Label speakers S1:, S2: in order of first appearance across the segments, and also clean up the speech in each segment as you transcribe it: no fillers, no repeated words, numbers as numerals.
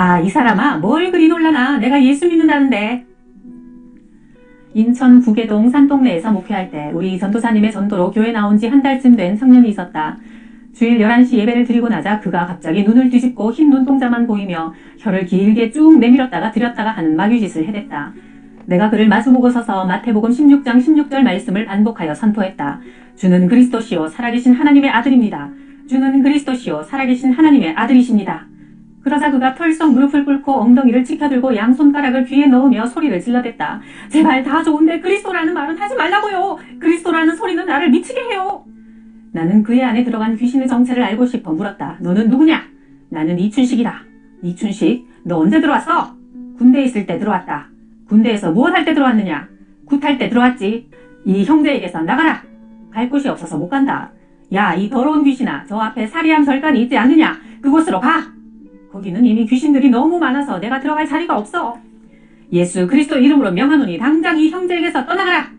S1: 아, 이 사람아, 뭘 그리 놀라나? 내가 예수 믿는다는데. 인천 구계동 산동네에서 목회할 때 우리 전도사님의 전도로 교회 나온 지 한 달쯤 된 청년이 있었다. 주일 11시 예배를 드리고 나자 그가 갑자기 눈을 뒤집고 흰 눈동자만 보이며 혀를 길게 쭉 내밀었다가 들였다가 하는 마귀짓을 해댔다. 내가 그를 마주보고 서서 마태복음 16장 16절 말씀을 반복하여 선포했다. 주는 그리스도시요 살아계신 하나님의 아들입니다. 주는 그리스도시요 살아계신 하나님의 아들이십니다. 그러자 그가 털썩 무릎을 꿇고 엉덩이를 치켜들고 양손가락을 귀에 넣으며 소리를 질러댔다. 제발 다 좋은데 그리스도라는 말은 하지 말라고요. 그리스도라는 소리는 나를 미치게 해요. 나는 그의 안에 들어간 귀신의 정체를 알고 싶어 물었다. 너는 누구냐? 나는 이춘식이다. 이춘식? 너 언제 들어왔어? 군대에 있을 때 들어왔다. 군대에서 무엇 할 때 들어왔느냐? 굿할 때 들어왔지. 이 형제에게서 나가라. 갈 곳이 없어서 못 간다. 야, 이 더러운 귀신아, 저 앞에 사리암 절간이 있지 않느냐? 그곳으로 가. 거기는 이미 귀신들이 너무 많아서 내가 들어갈 자리가 없어. 예수 그리스도 이름으로 명하노니 당장 이 형제에게서 떠나가라.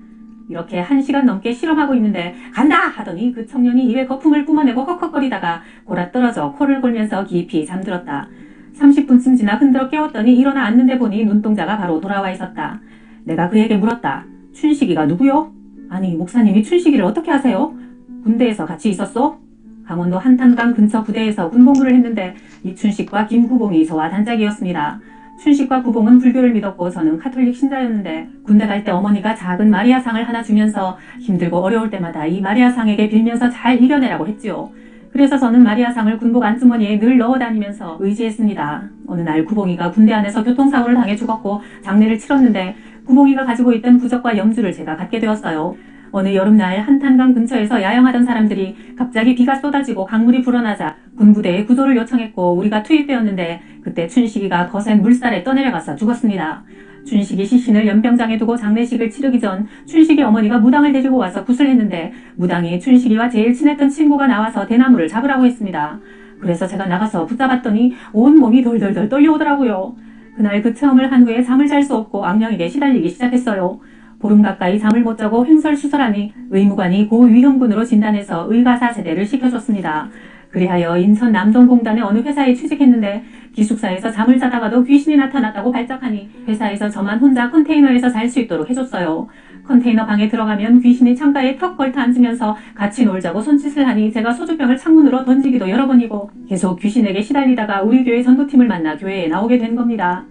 S1: 이렇게 1시간 넘게 실험하고 있는데 간다 하더니 그 청년이 입에 거품을 뿜어내고 헉헉거리다가 골아떨어져 코를 골면서 깊이 잠들었다. 30분쯤 지나 흔들어 깨웠더니 일어나 앉는데 보니 눈동자가 바로 돌아와 있었다. 내가 그에게 물었다. 춘식이가 누구요? 아니, 목사님이 춘식이를 어떻게 아세요? 군대에서 같이 있었어? 강원도 한탄강 근처 부대에서 군복무를 했는데 이춘식과 김구봉이 저와 단짝이었습니다. 춘식과 구봉은 불교를 믿었고 저는 카톨릭 신자였는데 군대 갈 때 어머니가 작은 마리아상을 하나 주면서 힘들고 어려울 때마다 이 마리아상에게 빌면서 잘 이겨내라고 했지요. 그래서 저는 마리아상을 군복 안주머니에 늘 넣어 다니면서 의지했습니다. 어느 날 구봉이가 군대 안에서 교통사고를 당해 죽었고 장례를 치렀는데 구봉이가 가지고 있던 부적과 염주를 제가 갖게 되었어요. 어느 여름날 한탄강 근처에서 야영하던 사람들이 갑자기 비가 쏟아지고 강물이 불어나자 군부대에 구조를 요청했고 우리가 투입되었는데 그때 춘식이가 거센 물살에 떠내려가서 죽었습니다. 춘식이 시신을 연병장에 두고 장례식을 치르기 전 춘식이 어머니가 무당을 데리고 와서 구슬했는데 무당이 춘식이와 제일 친했던 친구가 나와서 대나무를 잡으라고 했습니다. 그래서 제가 나가서 붙잡았더니 온 몸이 돌돌돌 떨려오더라고요. 그날 그 체험을 한 후에 잠을 잘 수 없고 악령에게 시달리기 시작했어요. 보름 가까이 잠을 못 자고 횡설수설하니 의무관이 고위험군으로 진단해서 의가사 제대를 시켜줬습니다. 그리하여 인천 남동공단의 어느 회사에 취직했는데 기숙사에서 잠을 자다가도 귀신이 나타났다고 발작하니 회사에서 저만 혼자 컨테이너에서 잘 수 있도록 해줬어요. 컨테이너 방에 들어가면 귀신이 창가에 턱 걸터 앉으면서 같이 놀자고 손짓을 하니 제가 소주병을 창문으로 던지기도 여러 번이고 계속 귀신에게 시달리다가 우리 교회 전도팀을 만나 교회에 나오게 된 겁니다.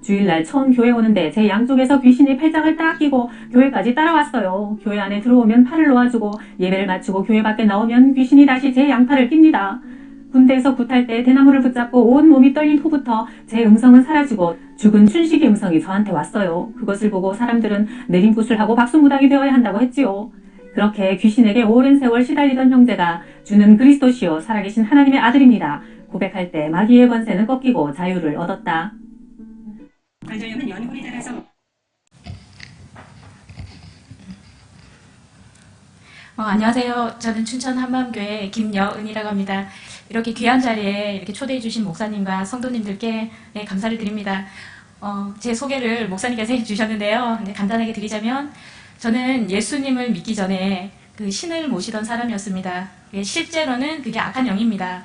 S1: 주일날 처음 교회 오는데 제 양쪽에서 귀신이 팔짱을 딱 끼고 교회까지 따라왔어요. 교회 안에 들어오면 팔을 놓아주고 예배를 마치고 교회 밖에 나오면 귀신이 다시 제 양팔을 낍니다. 군대에서 굿할 때 대나무를 붙잡고 온 몸이 떨린 후부터 제 음성은 사라지고 죽은 춘식의 음성이 저한테 왔어요. 그것을 보고 사람들은 내림굿을 하고 박수무당이 되어야 한다고 했지요. 그렇게 귀신에게 오랜 세월 시달리던 형제가 주는 그리스도시요 살아계신 하나님의 아들입니다. 고백할 때 마귀의 권세는 꺾이고 자유를 얻었다. 관절염은 연골이 닳아서
S2: 안녕하세요. 저는 춘천 한마음교회 김여은이라고 합니다. 이렇게 귀한 자리에 이렇게 초대해 주신 목사님과 성도님들께 감사를 드립니다. 제 소개를 목사님께서 해주셨는데요. 간단하게 드리자면 저는 예수님을 믿기 전에 그 신을 모시던 사람이었습니다. 실제로는 그게 악한 영입니다.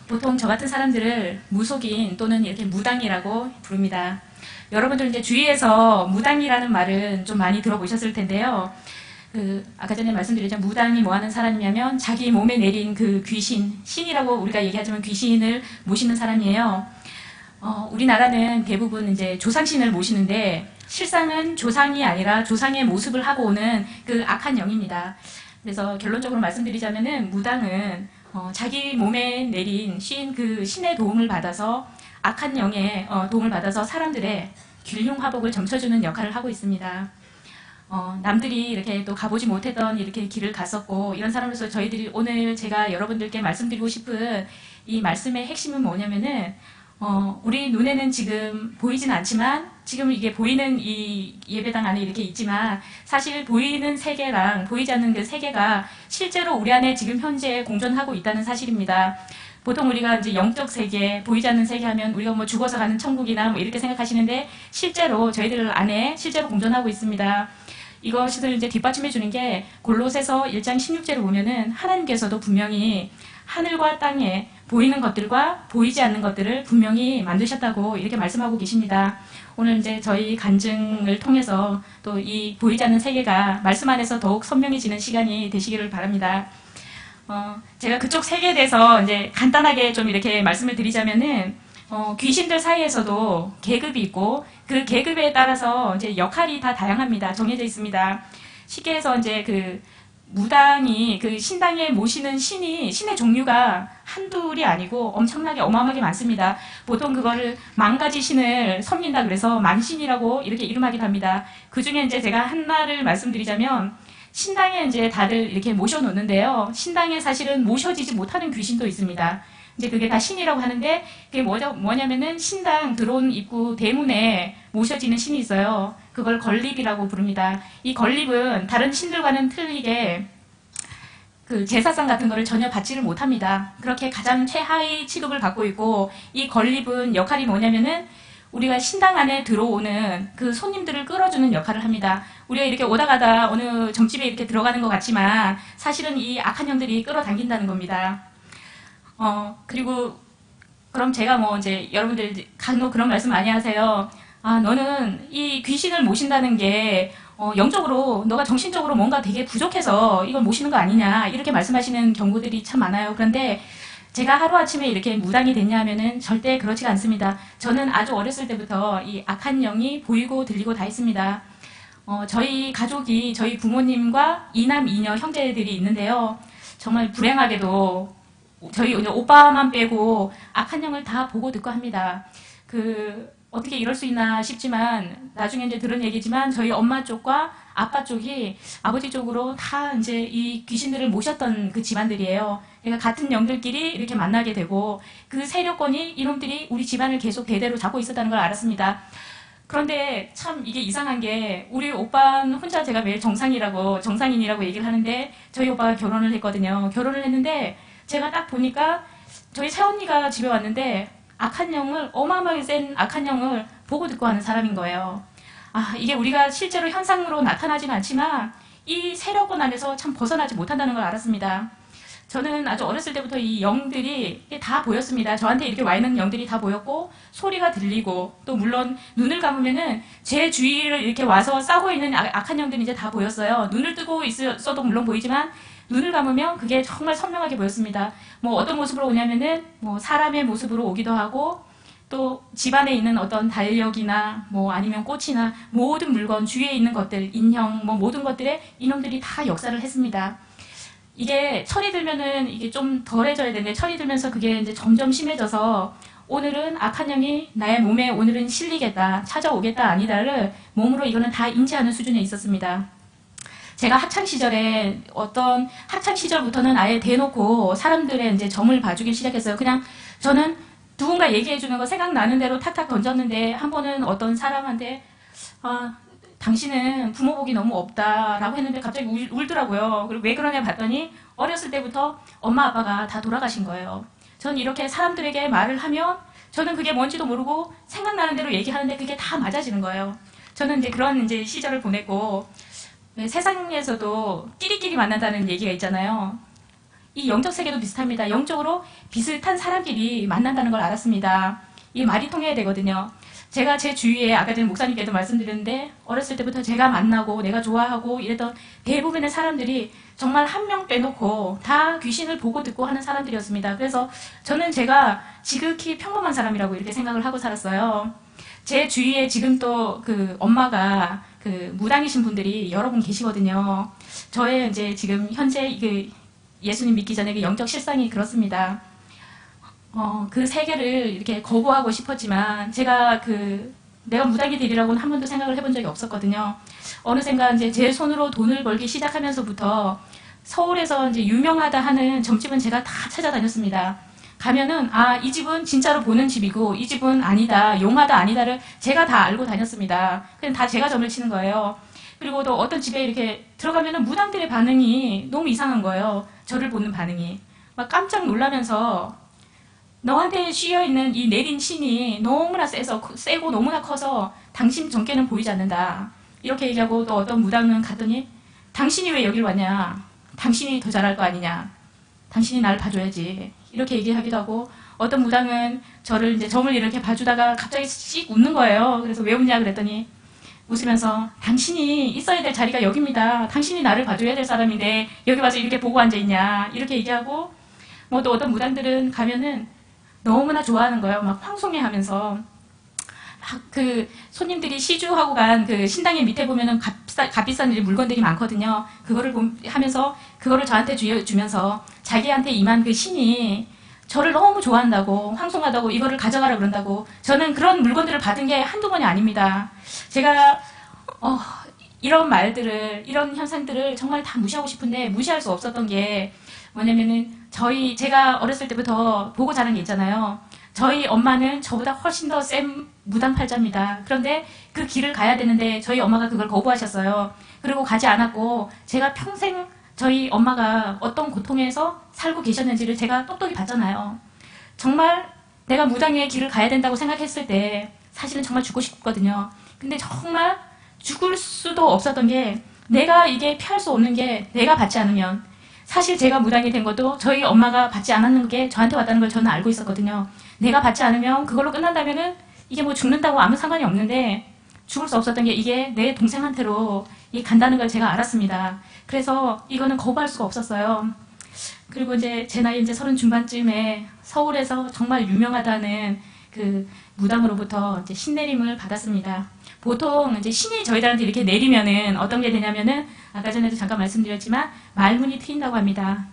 S2: 보통 저 같은 사람들을 무속인 또는 이렇게 무당이라고 부릅니다. 여러분들 이제 주위에서 무당이라는 말은 좀 많이 들어보셨을 텐데요. 아까 전에 말씀드렸죠. 무당이 뭐 하는 사람이냐면 자기 몸에 내린 그 귀신, 신이라고 우리가 얘기하지만 귀신을 모시는 사람이에요. 우리나라는 대부분 이제 조상신을 모시는데 실상은 조상이 아니라 조상의 모습을 하고 오는 그 악한 영입니다. 그래서 결론적으로 말씀드리자면은 무당은 자기 몸에 내린 그 신의 도움을 받아서 악한 영의 도움을 받아서 사람들의 균흉화복을 점쳐주는 역할을 하고 있습니다. 남들이 이렇게 또 가보지 못했던 이렇게 길을 갔었고 이런 사람으로서 저희들이 오늘 제가 여러분들께 말씀드리고 싶은 이 말씀의 핵심은 뭐냐면은 우리 눈에는 지금 보이진 않지만 지금 이게 보이는 이 예배당 안에 이렇게 있지만 사실 보이는 세계랑 보이지 않는 그 세계가 실제로 우리 안에 지금 현재 공존하고 있다는 사실입니다. 보통 우리가 이제 영적 세계, 보이지 않는 세계 하면 우리가 뭐 죽어서 가는 천국이나 뭐 이렇게 생각하시는데 실제로 저희들 안에 실제로 공존하고 있습니다. 이것을 이제 뒷받침해 주는 게 골로새서 1장 16절을 보면은 하나님께서도 분명히 하늘과 땅에 보이는 것들과 보이지 않는 것들을 분명히 만드셨다고 이렇게 말씀하고 계십니다. 오늘 이제 저희 간증을 통해서 또 이 보이지 않는 세계가 말씀 안에서 더욱 선명해지는 시간이 되시기를 바랍니다. 제가 그쪽 세계에 대해서 이제 간단하게 좀 이렇게 말씀을 드리자면은, 귀신들 사이에서도 계급이 있고, 그 계급에 따라서 이제 역할이 다 다양합니다. 정해져 있습니다. 쉽게 해서 이제 그 무당이 그 신당에 모시는 신의 종류가 한둘이 아니고 엄청나게 어마어마하게 많습니다. 보통 그거를 만 가지 신을 섬긴다 그래서 만신이라고 이렇게 이름하기도 합니다. 그 중에 이제 제가 하나를 말씀드리자면, 신당에 이제 다들 이렇게 모셔놓는데요. 신당에 사실은 모셔지지 못하는 귀신도 있습니다. 이제 그게 다 신이라고 하는데, 그게 뭐냐면은 신당 들어온 입구 대문에 모셔지는 신이 있어요. 그걸 건립이라고 부릅니다. 이 건립은 다른 신들과는 틀리게 그 제사상 같은 거를 전혀 받지를 못합니다. 그렇게 가장 최하위 취급을 갖고 있고, 이 건립은 역할이 뭐냐면은 우리가 신당 안에 들어오는 그 손님들을 끌어주는 역할을 합니다. 우리가 이렇게 오다 가다 어느 점집에 이렇게 들어가는 것 같지만 사실은 이 악한 영들이 끌어당긴다는 겁니다. 그리고 그럼 제가 뭐 이제 여러분들 간혹 그런 말씀 많이 하세요. 아, 너는 이 귀신을 모신다는 게 영적으로 너가 정신적으로 뭔가 되게 부족해서 이걸 모시는 거 아니냐 이렇게 말씀하시는 경우들이 참 많아요. 그런데 제가 하루아침에 이렇게 무당이 됐냐 하면은 절대 그렇지가 않습니다. 저는 아주 어렸을 때부터 이 악한 영이 보이고 들리고 다 했습니다. 저희 가족이 저희 부모님과 이남 이녀 형제들이 있는데요. 정말 불행하게도 저희 오빠만 빼고 악한 영을 다 보고 듣고 합니다. 어떻게 이럴 수 있나 싶지만 나중에 이제 들은 얘기지만 저희 엄마 쪽과 아빠 쪽이 아버지 쪽으로 다 이제 이 귀신들을 모셨던 그 집안들이에요. 그러니까 같은 영들끼리 이렇게 만나게 되고 그 세력권이 이놈들이 우리 집안을 계속 대대로 잡고 있었다는 걸 알았습니다. 그런데 참 이게 이상한 게 우리 오빠는 혼자 제가 매일 정상인이라고 얘기를 하는데 저희 오빠가 결혼을 했거든요. 결혼을 했는데 제가 딱 보니까 저희 새언니가 집에 왔는데 악한 영을 어마어마하게 센 악한 영을 보고 듣고 하는 사람인 거예요. 아, 이게 우리가 실제로 현상으로 나타나지는 않지만 이 세력권 안에서 참 벗어나지 못한다는 걸 알았습니다. 저는 아주 어렸을 때부터 이 영들이 다 보였습니다. 저한테 이렇게 와 있는 영들이 다 보였고 소리가 들리고 또 물론 눈을 감으면은 제 주위를 이렇게 와서 싸고 있는 악한 영들이 이제 다 보였어요. 눈을 뜨고 있어도 물론 보이지만 눈을 감으면 그게 정말 선명하게 보였습니다. 뭐 어떤 모습으로 오냐면은 뭐 사람의 모습으로 오기도 하고 또 집안에 있는 어떤 달력이나 뭐 아니면 꽃이나 모든 물건 주위에 있는 것들 인형 뭐 모든 것들에 이놈들이 다 역사를 했습니다. 이게 철이 들면은 이게 좀 덜해져야 되는데 철이 들면서 그게 이제 점점 심해져서 오늘은 악한 영이 나의 몸에 오늘은 실리겠다 찾아오겠다 아니다를 몸으로 이거는 다 인지하는 수준에 있었습니다. 제가 학창 시절부터는 아예 대놓고 사람들의 이제 점을 봐주기 시작했어요. 그냥 저는 누군가 얘기해주는 거 생각나는 대로 탁탁 던졌는데 한 번은 어떤 사람한테 당신은 부모 복이 너무 없다라고 했는데 갑자기 울더라고요. 그리고 왜 그러냐 봤더니 어렸을 때부터 엄마 아빠가 다 돌아가신 거예요. 저는 이렇게 사람들에게 말을 하면 저는 그게 뭔지도 모르고 생각나는 대로 얘기하는데 그게 다 맞아지는 거예요. 저는 이제 그런 이제 시절을 보냈고 세상에서도 끼리끼리 만난다는 얘기가 있잖아요. 이 영적 세계도 비슷합니다. 영적으로 비슷한 사람끼리 만난다는 걸 알았습니다. 이 말이 통해야 되거든요. 제가 제 주위에 아까 전에 목사님께도 말씀드렸는데 어렸을 때부터 제가 만나고 내가 좋아하고 이랬던 대부분의 사람들이 정말 한 명 빼놓고 다 귀신을 보고 듣고 하는 사람들이었습니다. 그래서 저는 제가 지극히 평범한 사람이라고 이렇게 생각을 하고 살았어요. 제 주위에 지금 또 엄마가 무당이신 분들이 여러 분 계시거든요. 저의 이제 지금 현재 예수님 믿기 전에 영적 실상이 그렇습니다. 그 세계를 이렇게 거부하고 싶었지만 제가 내가 무당이 되리라고는 한 번도 생각을 해본 적이 없었거든요. 어느샌가 이제 제 손으로 돈을 벌기 시작하면서부터 서울에서 이제 유명하다 하는 점집은 제가 다 찾아다녔습니다. 가면은 이 집은 진짜로 보는 집이고 이 집은 아니다, 용하다 아니다를 제가 다 알고 다녔습니다. 그냥 다 제가 점을 치는 거예요. 그리고 또 어떤 집에 이렇게 들어가면은 무당들의 반응이 너무 이상한 거예요. 저를 보는 반응이 막 깜짝 놀라면서 너한테 씌어있는 이 내린 신이 너무나 세고 너무나 커서 당신 정께는 보이지 않는다 이렇게 얘기하고 또 어떤 무당은 갔더니 당신이 왜 여길 왔냐, 당신이 더 잘할 거 아니냐, 당신이 날 봐줘야지 이렇게 얘기하기도 하고, 어떤 무당은 저를 이제 점을 이렇게 봐주다가 갑자기 씩 웃는 거예요. 그래서 왜 웃냐 그랬더니 웃으면서 당신이 있어야 될 자리가 여기입니다. 당신이 나를 봐줘야 될 사람인데 여기 와서 이렇게 보고 앉아있냐 이렇게 얘기하고, 뭐 또 어떤 무당들은 가면은 너무나 좋아하는 거예요. 막 황송해 하면서 막 그 손님들이 시주하고 간 그 신당의 밑에 보면은 값비싼 물건들이 많거든요. 그거를 하면서 그거를 저한테 주면서 자기한테 임한 그 신이 저를 너무 좋아한다고, 황송하다고, 이거를 가져가라 그런다고. 저는 그런 물건들을 받은 게 한두 번이 아닙니다. 제가 이런 말들을, 이런 현상들을 정말 다 무시하고 싶은데 무시할 수 없었던 게 뭐냐면은, 제가 어렸을 때부터 보고 자란 게 있잖아요. 저희 엄마는 저보다 훨씬 더 센 무당팔자입니다. 그런데 그 길을 가야 되는데 저희 엄마가 그걸 거부하셨어요. 그리고 가지 않았고, 제가 평생 저희 엄마가 어떤 고통에서 살고 계셨는지를 제가 똑똑히 봤잖아요. 정말 내가 무당의 길을 가야 된다고 생각했을 때 사실은 정말 죽고 싶거든요. 근데 정말 죽을 수도 없었던 게, 내가 이게 피할 수 없는 게 내가 받지 않으면, 사실 제가 무당이 된 것도 저희 엄마가 받지 않았는 게 저한테 왔다는 걸 저는 알고 있었거든요. 내가 받지 않으면 그걸로 끝난다면은 이게 뭐 죽는다고 아무 상관이 없는데, 죽을 수 없었던 게 이게 내 동생한테로 간다는 걸 제가 알았습니다. 그래서 이거는 거부할 수가 없었어요. 그리고 이제 제 나이 이제 30 중반쯤에 서울에서 정말 유명하다는 그 무당으로부터 이제 신내림을 받았습니다. 보통 이제 신이 저희들한테 이렇게 내리면은 어떤 게 되냐면은, 아까 전에도 잠깐 말씀드렸지만 말문이 트인다고 합니다.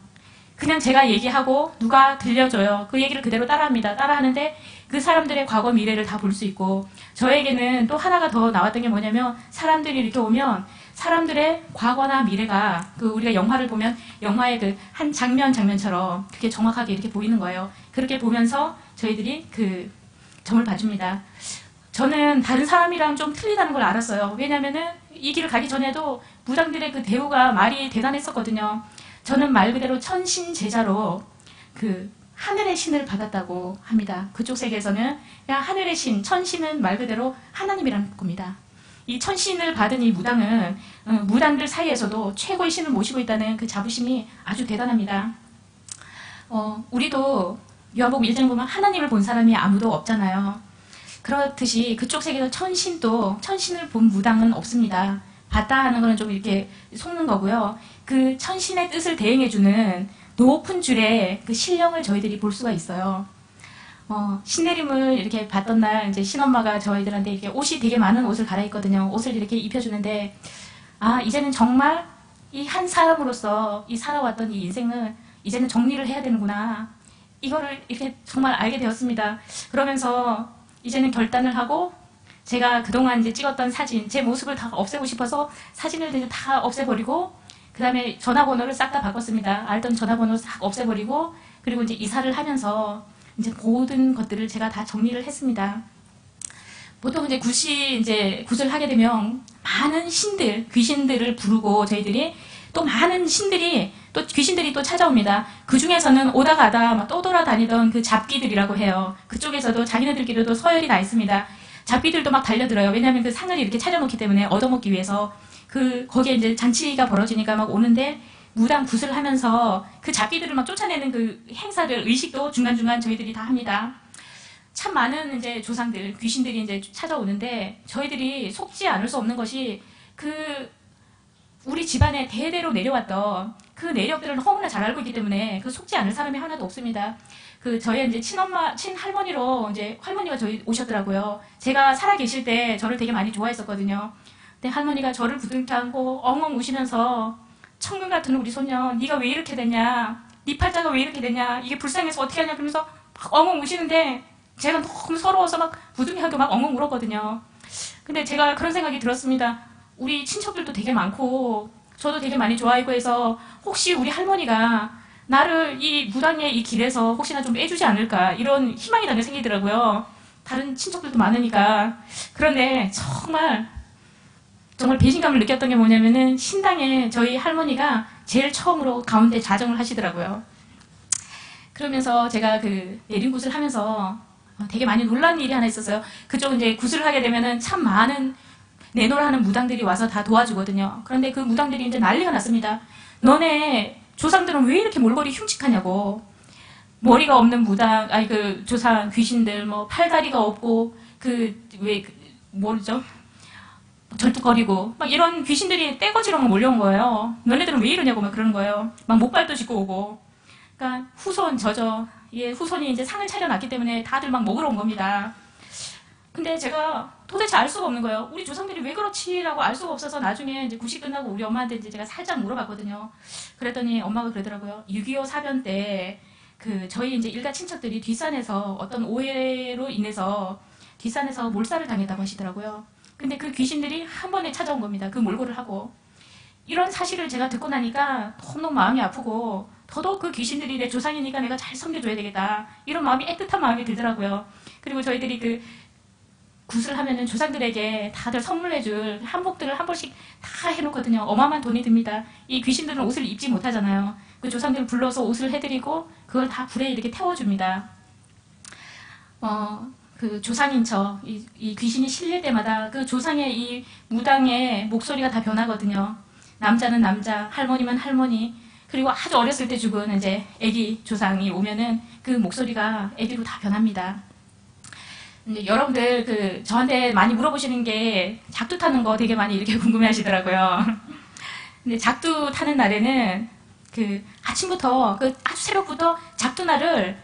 S2: 그냥 제가 얘기하고 누가 들려줘요. 그 얘기를 그대로 따라합니다. 따라하는데 그 사람들의 과거 미래를 다 볼 수 있고, 저에게는 또 하나가 더 나왔던 게 뭐냐면, 사람들이 이렇게 오면 사람들의 과거나 미래가 그 우리가 영화를 보면 영화의 그 한 장면처럼 그게 정확하게 이렇게 보이는 거예요. 그렇게 보면서 저희들이 그 점을 봐줍니다. 저는 다른 사람이랑 좀 틀리다는 걸 알았어요. 왜냐면은 이 길을 가기 전에도 무당들의 그 대우가 말이 대단했었거든요. 저는 말 그대로 천신 제자로 그 하늘의 신을 받았다고 합니다. 그쪽 세계에서는 그냥 하늘의 신, 천신은 말 그대로 하나님이라는 겁니다. 이 천신을 받은 이 무당은 무당들 사이에서도 최고의 신을 모시고 있다는 그 자부심이 아주 대단합니다. 우리도 요한복음 1장 보면 하나님을 본 사람이 아무도 없잖아요. 그렇듯이 그쪽 세계에서 천신을 본 무당은 없습니다. 봤다 하는 거는 좀 이렇게 속는 거고요. 그 천신의 뜻을 대행해주는 높은 줄의 그 신령을 저희들이 볼 수가 있어요. 신내림을 이렇게 받던 날 이제 신엄마가 저희들한테 이렇게 옷이 되게 많은 옷을 갈아입거든요. 옷을 이렇게 입혀주는데, 이제는 정말 이 한 사람으로서 이 살아왔던 이 인생을 이제는 정리를 해야 되는구나. 이거를 이렇게 정말 알게 되었습니다. 그러면서 이제는 결단을 하고, 제가 그동안 이제 찍었던 사진, 제 모습을 다 없애고 싶어서 사진을 이제 다 없애버리고, 그 다음에 전화번호를 싹 다 바꿨습니다. 알던 전화번호를 싹 없애버리고, 그리고 이제 이사를 하면서 이제 모든 것들을 제가 다 정리를 했습니다. 보통 이제 굿을 하게 되면 많은 신들, 귀신들을 부르고 저희들이 또 많은 귀신들이 또 찾아옵니다. 그 중에서는 오다 가다 막 떠돌아다니던 그 잡귀들이라고 해요. 그쪽에서도 자기네들끼리도 서열이 나 있습니다. 잡귀들도 막 달려들어요. 왜냐하면 그 상을 이렇게 차려놓기 때문에 얻어먹기 위해서. 거기에 이제 잔치가 벌어지니까 막 오는데, 무당 굿을 하면서 그 잡귀들을 막 쫓아내는 그 행사를, 의식도 중간중간 저희들이 다 합니다. 참 많은 이제 조상들, 귀신들이 이제 찾아오는데, 저희들이 속지 않을 수 없는 것이 우리 집안에 대대로 내려왔던 그 내력들을 너무나 잘 알고 있기 때문에 그 속지 않을 사람이 하나도 없습니다. 저희 이제 친할머니로 이제 할머니가 저희 오셨더라고요. 제가 살아 계실 때 저를 되게 많이 좋아했었거든요. 근데 할머니가 저를 부둥켜 안고 엉엉 우시면서, 천금 같은 우리 소년, 네가 왜 이렇게 됐냐? 네 팔자가 왜 이렇게 됐냐? 이게 불쌍해서 어떻게 하냐? 그러면서 막 엉엉 우시는데, 제가 너무 서러워서 막 부둥켜안고 막 엉엉 울었거든요. 근데 제가 그런 생각이 들었습니다. 우리 친척들도 되게 많고 저도 되게 많이 좋아하고 해서, 혹시 우리 할머니가 나를 이 무당의 이 길에서 혹시나 좀 빼주지 않을까, 이런 희망이 나게 생기더라고요. 다른 친척들도 많으니까. 그런데 정말 배신감을 느꼈던 게 뭐냐면은, 신당에 저희 할머니가 제일 처음으로 가운데 자정을 하시더라고요. 그러면서 제가 그 내린 굿을 하면서 되게 많이 놀란 일이 하나 있었어요. 그쪽 이제 굿을 하게 되면은 참 많은 내노라 하는 무당들이 와서 다 도와주거든요. 그런데 그 무당들이 이제 난리가 났습니다. 너네 조상들은 왜 이렇게 몰골이 흉측하냐고. 머리가 없는 무당, 아니 그 조상 귀신들, 뭐 팔다리가 없고 모르죠? 절뚝거리고 막 이런 귀신들이 떼거지로 막 몰려온 거예요. 너네들은 왜 이러냐고 막 그러는 거예요. 막 목발도 짚고 오고. 그러니까 후손 후손이 이제 상을 차려놨기 때문에 다들 막 먹으러 온 겁니다. 근데 제가 도대체 알 수가 없는 거예요. 우리 조상들이 왜 그렇지라고 알 수가 없어서 나중에 이제 구시 끝나고 우리 엄마한테 이제 제가 살짝 물어봤거든요. 그랬더니 엄마가 그러더라고요. 6.25 사변 때 저희 이제 일가 친척들이 뒷산에서 어떤 오해로 인해서 뒷산에서 몰살을 당했다고 하시더라고요. 근데 그 귀신들이 한 번에 찾아온 겁니다. 그 몰골을 하고. 이런 사실을 제가 듣고 나니까 너무너무 마음이 아프고 더더욱 그 귀신들이 내 조상이니까 내가 잘 섬겨줘야 되겠다. 이런 마음이 애틋한 마음이 들더라고요. 그리고 저희들이 굿을 하면은 조상들에게 다들 선물해줄 한복들을 한 번씩 다 해놓거든요. 어마어마한 돈이 듭니다. 이 귀신들은 옷을 입지 못하잖아요. 그 조상들을 불러서 옷을 해드리고 그걸 다 불에 이렇게 태워줍니다. 그 조상인 이 귀신이 실릴 때마다 그 조상의 이 무당의 목소리가 다 변하거든요. 남자는 남자, 할머니면 할머니, 그리고 아주 어렸을 때 죽은 이제 애기 조상이 오면은 그 목소리가 애기로 다 변합니다. 근데 여러분들 저한테 많이 물어보시는 게 작두 타는 거 되게 많이 이렇게 궁금해 하시더라고요. 근데 작두 타는 날에는 아침부터 아주 새벽부터 작두날을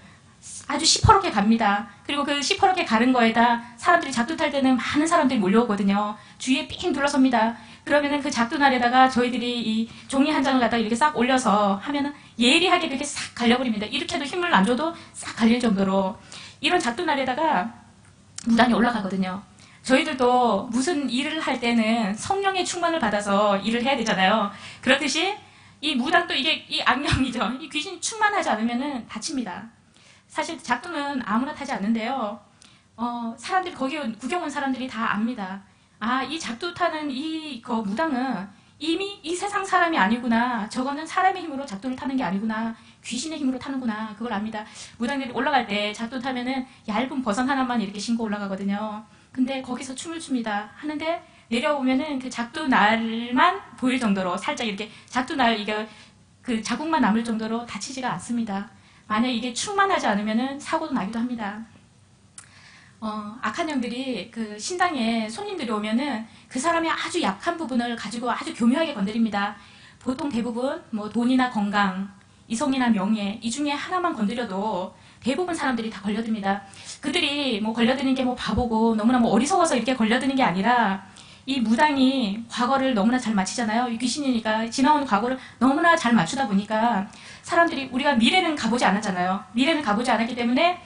S2: 아주 시퍼렇게 갑니다. 그리고 그 시퍼렇게 가는 거에다 사람들이 작두 탈 때는 많은 사람들이 몰려오거든요. 주위에 삥 둘러섭니다. 그러면은 그 작두날에다가 저희들이 이 종이 한 장을 갖다가 이렇게 싹 올려서 하면은 예리하게 그렇게 싹 갈려버립니다. 이렇게 해도 힘을 안 줘도 싹 갈릴 정도로. 이런 작두날에다가 무당이 올라가거든요. 저희들도 무슨 일을 할 때는 성령의 충만을 받아서 일을 해야 되잖아요. 그렇듯이 이 무당도 이게 이 악령이죠. 이 귀신이 충만하지 않으면은 다칩니다. 사실 작두는 아무나 타지 않는데요. 사람들이 거기 구경 온 사람들이 다 압니다. 아, 이 작두 타는 무당은 이미 이 세상 사람이 아니구나. 저거는 사람의 힘으로 작두를 타는 게 아니구나. 귀신의 힘으로 타는구나. 그걸 압니다. 무당들이 올라갈 때 작두 타면은 얇은 버선 하나만 이렇게 신고 올라가거든요. 근데 거기서 춤을 춥니다. 하는데 내려오면은 그 작두 날만 보일 정도로 살짝 이렇게 작두 날 그 자국만 남을 정도로 다치지가 않습니다. 만약 이게 충만하지 않으면은 사고도 나기도 합니다. 악한 영들이 신당에 손님들이 오면은 그 사람의 아주 약한 부분을 가지고 아주 교묘하게 건드립니다. 보통 대부분 돈이나 건강, 이성이나 명예, 이 중에 하나만 건드려도 대부분 사람들이 다 걸려듭니다. 그들이 걸려드는 게 바보고 너무나 어리석어서 이렇게 걸려드는 게 아니라 이 무당이 과거를 너무나 잘 맞히잖아요. 이 귀신이니까 지나온 과거를 너무나 잘 맞추다 보니까 사람들이 우리가 미래는 가보지 않았잖아요. 미래는 가보지 않았기 때문에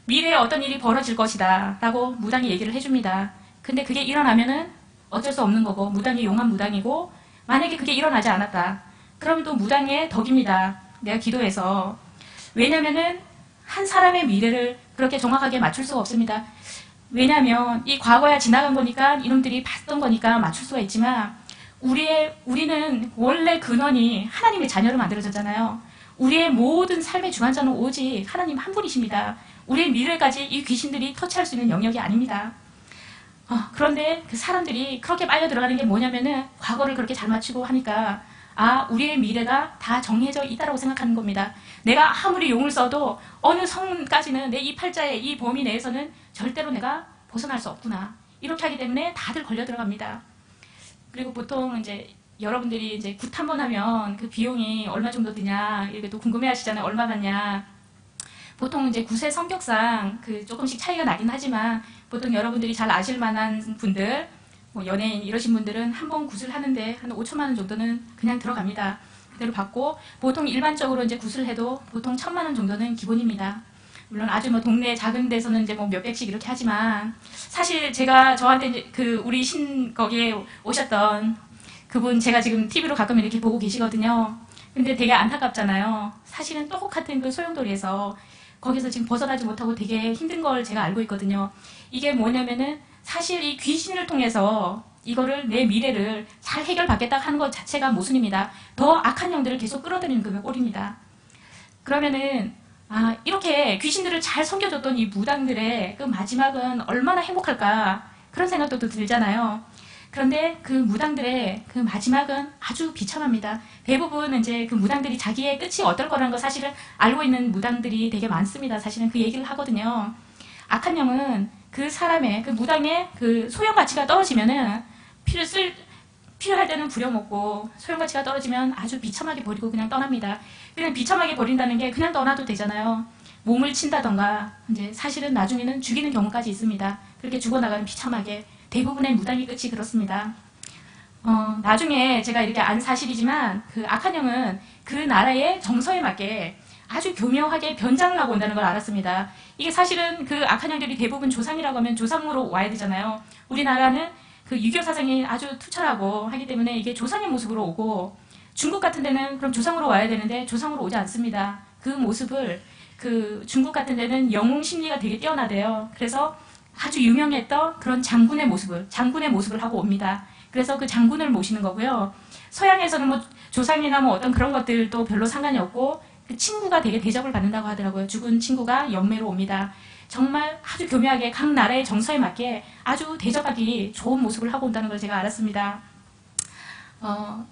S2: 미래에 어떤 일이 벌어질 것이다 라고 무당이 얘기를 해줍니다. 근데 그게 일어나면은 어쩔 수 없는 거고 무당이 용한 무당이고 만약에 그게 일어나지 않았다. 그러면 또 무당의 덕입니다. 내가 기도해서. 왜냐면은 한 사람의 미래를 그렇게 정확하게 맞출 수가 없습니다. 왜냐하면 이 과거야 지나간 거니까 이놈들이 봤던 거니까 맞출 수가 있지만 우리는 원래 근원이 하나님의 자녀로 만들어졌잖아요. 우리의 모든 삶의 주관자는 오직 하나님 한 분이십니다. 우리의 미래까지 이 귀신들이 터치할 수 있는 영역이 아닙니다. 그런데 그 사람들이 그렇게 빨려 들어가는 게 뭐냐면은 과거를 그렇게 잘 맞추고 하니까 우리의 미래가 다 정해져 있다고 생각하는 겁니다. 내가 아무리 용을 써도 어느 성까지는 내 이 팔자의 이 범위 내에서는 절대로 내가 벗어날 수 없구나. 이렇게 하기 때문에 다들 걸려 들어갑니다. 그리고 보통 이제 여러분들이 이제 굿 한 번 하면 그 비용이 얼마 정도 드냐 이렇게 또 궁금해 하시잖아요. 얼마 받냐. 보통 이제 굿의 성격상 조금씩 차이가 나긴 하지만 보통 여러분들이 잘 아실 만한 분들 연예인 이러신 분들은 한 번 굿을 하는데 한 5천만 원 정도는 그냥 들어갑니다. 그대로 받고 보통 일반적으로 이제 굿을 해도 보통 1,000만 원 정도는 기본입니다. 물론 아주 동네 작은 데서는 이제 몇백씩 이렇게 하지만 사실 제가 저한테 이제 우리 거기에 오셨던 그분 제가 지금 TV로 가끔 이렇게 보고 계시거든요. 근데 되게 안타깝잖아요. 사실은 똑같은 소용돌이에서 거기서 지금 벗어나지 못하고 되게 힘든 걸 제가 알고 있거든요. 이게 뭐냐면은 사실 이 귀신을 통해서 이거를 내 미래를 잘 해결받겠다 하는 것 자체가 모순입니다. 더 악한 영들을 계속 끌어들이는 그게 꼴입니다. 그러면은 이렇게 귀신들을 잘 섬겨줬던 이 무당들의 그 마지막은 얼마나 행복할까 그런 생각도 들잖아요. 그런데 그 무당들의 그 마지막은 아주 비참합니다. 대부분 이제 그 무당들이 자기의 끝이 어떨 거라는 거 사실은 알고 있는 무당들이 되게 많습니다. 사실은 그 얘기를 하거든요. 악한 영은 그 사람의, 그 무당의 그 소형 가치가 떨어지면은 필요할 때는 부려먹고 소형 가치가 떨어지면 아주 비참하게 버리고 그냥 떠납니다. 그냥 비참하게 버린다는 게 그냥 떠나도 되잖아요. 몸을 친다던가 이제 사실은 나중에는 죽이는 경우까지 있습니다. 그렇게 죽어나가는 비참하게 대부분의 무당의 끝이 그렇습니다. 나중에 제가 이렇게 안 사실이지만 그 악한 영은 그 나라의 정서에 맞게 아주 교묘하게 변장을 하고 온다는 걸 알았습니다. 이게 사실은 그 악한 영들이 대부분 조상이라고 하면 조상으로 와야 되잖아요. 우리나라는 그 유교 사상이 아주 투철하고 하기 때문에 이게 조상의 모습으로 오고, 중국 같은 데는 그럼 조상으로 와야 되는데 조상으로 오지 않습니다. 그 모습을 그 중국 같은 데는 영웅 심리가 되게 뛰어나대요. 그래서 아주 유명했던 그런 장군의 모습을 하고 옵니다. 그래서 그 장군을 모시는 거고요. 서양에서는 뭐 조상이나 뭐 어떤 그런 것들도 별로 상관이 없고, 그 친구가 되게 대접을 받는다고 하더라고요. 죽은 친구가 연매로 옵니다. 정말 아주 교묘하게 각 나라의 정서에 맞게 아주 대접하기 좋은 모습을 하고 온다는 걸 제가 알았습니다.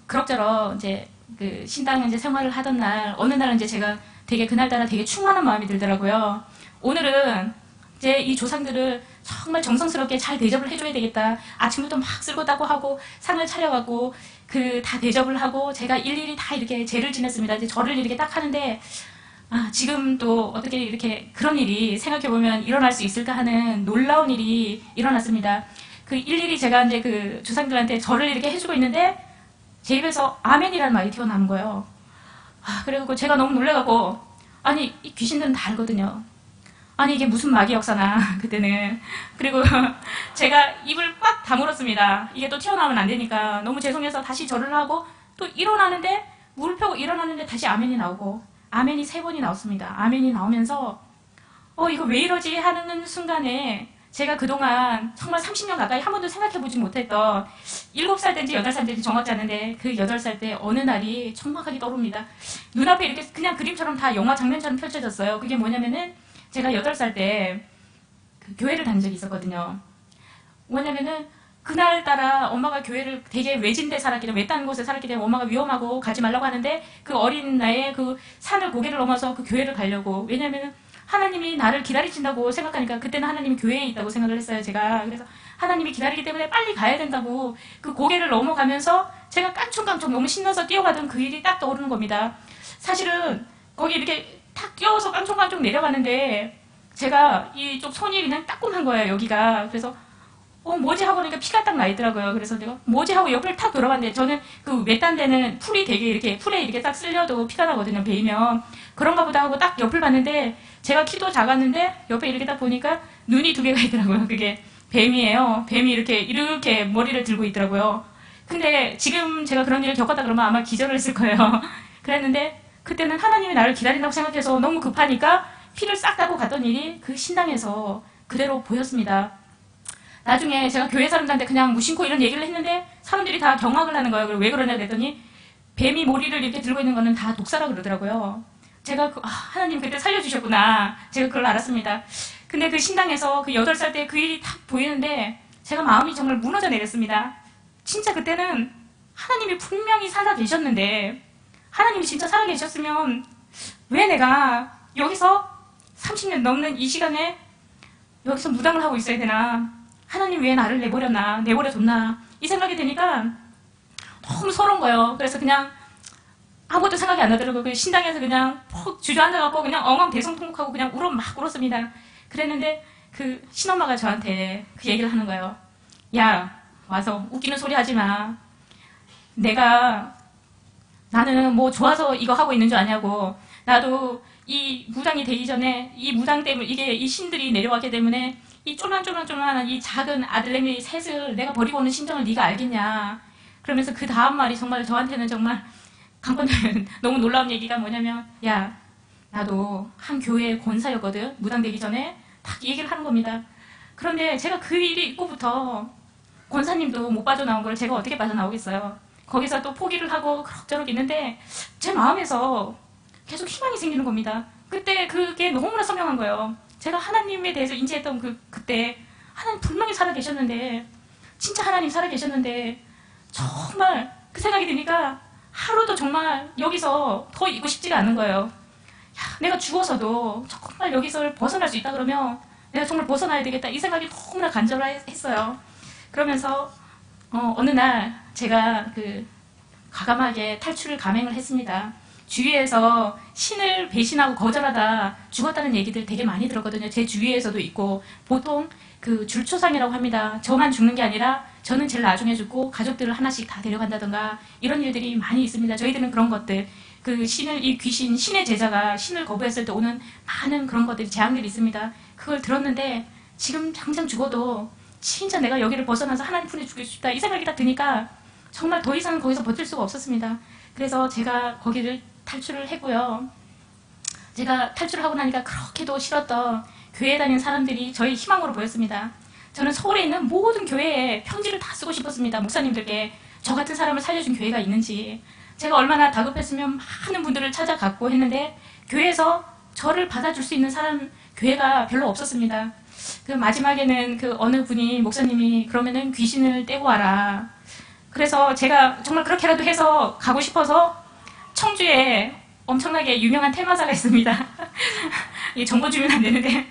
S2: 그럭저럭 이제 그 신당 이제 생활을 하던 날, 어느 날은 이제 제가 되게 그날따라 되게 충만한 마음이 들더라고요. 오늘은 이제 이 조상들을 정말 정성스럽게 잘 대접을 해줘야 되겠다. 아침부터 막 쓸고 닦고 하고 상을 차려가고 그 다 대접을 하고 제가 일일이 다 이렇게 제를 지냈습니다. 이제 절을 이렇게 딱 하는데, 지금 또 어떻게 이렇게 그런 일이 생각해보면 일어날 수 있을까 하는 놀라운 일이 일어났습니다. 그 일일이 제가 이제 그 조상들한테 절을 이렇게 해주고 있는데 제 입에서 아멘이라는 말이 튀어나오는 거예요. 그래갖고 제가 너무 놀래갖고, 아니 이 귀신들은 다 알거든요. 아니 이게 무슨 마귀 역사나 그때는. 그리고 제가 입을 꽉 다물었습니다. 이게 또 튀어나오면 안 되니까 너무 죄송해서 다시 절을 하고 또 일어나는데, 물을 펴고 일어나는데 다시 아멘이 나오고, 아멘이 3번이 나왔습니다. 아멘이 나오면서 이거 왜 이러지 하는 순간에 제가 그동안 정말 30년 가까이 한 번도 생각해보지 못했던 7살 때인지 8살 때인지 정확지 않은데 그 8살 때 어느 날이 정확하게 떠오릅니다. 눈앞에 이렇게 그냥 그림처럼 다 영화 장면처럼 펼쳐졌어요. 그게 뭐냐면은 제가 8살 때 그 교회를 다닌 적이 있었거든요. 뭐냐면은 그날따라 엄마가 교회를 되게 외진데 살았기 때문에, 외딴 곳에 살았기 때문에 엄마가 위험하고 가지 말라고 하는데 그 어린 나이에 그 산을 고개를 넘어서 그 교회를 가려고, 왜냐면은 하나님이 나를 기다리신다고 생각하니까, 그때는 하나님이 교회에 있다고 생각을 했어요, 제가. 그래서 하나님이 기다리기 때문에 빨리 가야 된다고 그 고개를 넘어가면서 제가 깡총깡총 너무 신나서 뛰어가던 그 일이 딱 떠오르는 겁니다. 사실은 거기 이렇게 탁 뛰어서 깡총깡총 내려가는데 제가 이쪽 손이 그냥 따끔한 거예요, 여기가. 그래서 뭐지 하고 보니까 피가 딱 나 있더라고요. 그래서 내가 뭐지 하고 옆을 탁 돌아봤는데, 저는 그 외딴 데는 풀이 되게 이렇게, 풀에 이렇게 딱 쓸려도 피가 나거든요, 베이면. 그런가 보다 하고 딱 옆을 봤는데, 제가 키도 작았는데 옆에 이렇게 딱 보니까 눈이 2개가 있더라고요. 그게 뱀이에요. 뱀이 이렇게 머리를 들고 있더라고요. 근데 지금 제가 그런 일을 겪었다 그러면 아마 기절을 했을 거예요. 그랬는데 그때는 하나님이 나를 기다린다고 생각해서 너무 급하니까 피를 싹 따고 갔던 일이 그 신당에서 그대로 보였습니다. 나중에 제가 교회 사람들한테 그냥 무심코 이런 얘기를 했는데 사람들이 다 경악을 하는 거예요. 왜 그러냐 그랬더니 뱀이 머리를 이렇게 들고 있는 거는 다 독사라 그러더라고요. 제가 하나님 그때 살려주셨구나. 제가 그걸 알았습니다. 근데 그 신당에서 그 8살 때 그 일이 딱 보이는데 제가 마음이 정말 무너져 내렸습니다. 진짜 그때는 하나님이 분명히 살아 계셨는데, 하나님이 진짜 살아 계셨으면 왜 내가 여기서 30년 넘는 이 시간에 여기서 무당을 하고 있어야 되나, 하나님 왜 나를 내버려뒀나, 이 생각이 드니까 너무 서러운 거예요. 그래서 그냥 아무것도 생각이 안 나더라고요. 그 신당에서 그냥 푹 주저앉아갖고 그냥 엉엉대성통곡하고 그냥 막 울었습니다. 그랬는데 그 신엄마가 저한테 그 얘기를 하는 거예요. 야, 와서 웃기는 소리 하지 마. 나는 뭐 좋아서 이거 하고 있는 줄 아냐고. 나도 이 무당이 되기 전에 이 무당 때문에, 이게 이 신들이 내려왔기 때문에 이 쪼만쪼만쪼만한 이 작은 아들내미 셋을 내가 버리고 오는 심정을 네가 알겠냐. 그러면서 그 다음 말이 정말 저한테는 정말 강권되는 너무 놀라운 얘기가 뭐냐면, 야, 나도 한 교회의 권사였거든. 무당 되기 전에 딱 얘기를 하는 겁니다. 그런데 제가 그 일이 있고부터 권사님도 못 빠져나온 걸 제가 어떻게 빠져나오겠어요. 거기서 또 포기를 하고 그럭저럭 있는데 제 마음에서 계속 희망이 생기는 겁니다. 그때 그게 너무나 선명한 거예요. 제가 하나님에 대해서 인지했던 그때 하나님 분명히 살아계셨는데 진짜 하나님 살아계셨는데 정말 그 생각이 드니까 하루도 정말 여기서 더 있고 싶지가 않은 거예요. 야, 내가 죽어서도 정말 여기서 벗어날 수 있다 그러면 내가 정말 벗어나야 되겠다 이 생각이 너무나 간절했어요. 그러면서 어느 날 제가 과감하게 탈출을 감행을 했습니다. 주위에서 신을 배신하고 거절하다 죽었다는 얘기들 되게 많이 들었거든요. 제 주위에서도 있고 보통 줄초상이라고 합니다. 저만 죽는 게 아니라 저는 제일 나중에 죽고 가족들을 하나씩 다 데려간다던가 이런 일들이 많이 있습니다. 저희들은 그런 것들 이 귀신, 신의 제자가 신을 거부했을 때 오는 많은 그런 것들이 재앙들이 있습니다. 그걸 들었는데 지금 당장 죽어도 진짜 내가 여기를 벗어나서 하나님 품에 죽고 싶다 이 생각이 딱 드니까 정말 더 이상 거기서 버틸 수가 없었습니다. 그래서 제가 거기를 탈출을 했고요. 제가 탈출을 하고 나니까 그렇게도 싫었던 교회에 다니는 사람들이 저희 희망으로 보였습니다. 저는 서울에 있는 모든 교회에 편지를 다 쓰고 싶었습니다. 목사님들께 저 같은 사람을 살려준 교회가 있는지. 제가 얼마나 다급했으면 많은 분들을 찾아갔고 했는데 교회에서 저를 받아줄 수 있는 교회가 별로 없었습니다. 마지막에는 어느 분이 목사님이 그러면은 귀신을 떼고 와라. 그래서 제가 정말 그렇게라도 해서 가고 싶어서 청주에 엄청나게 유명한 테마사가 있습니다. 이 정보 주면 안 되는데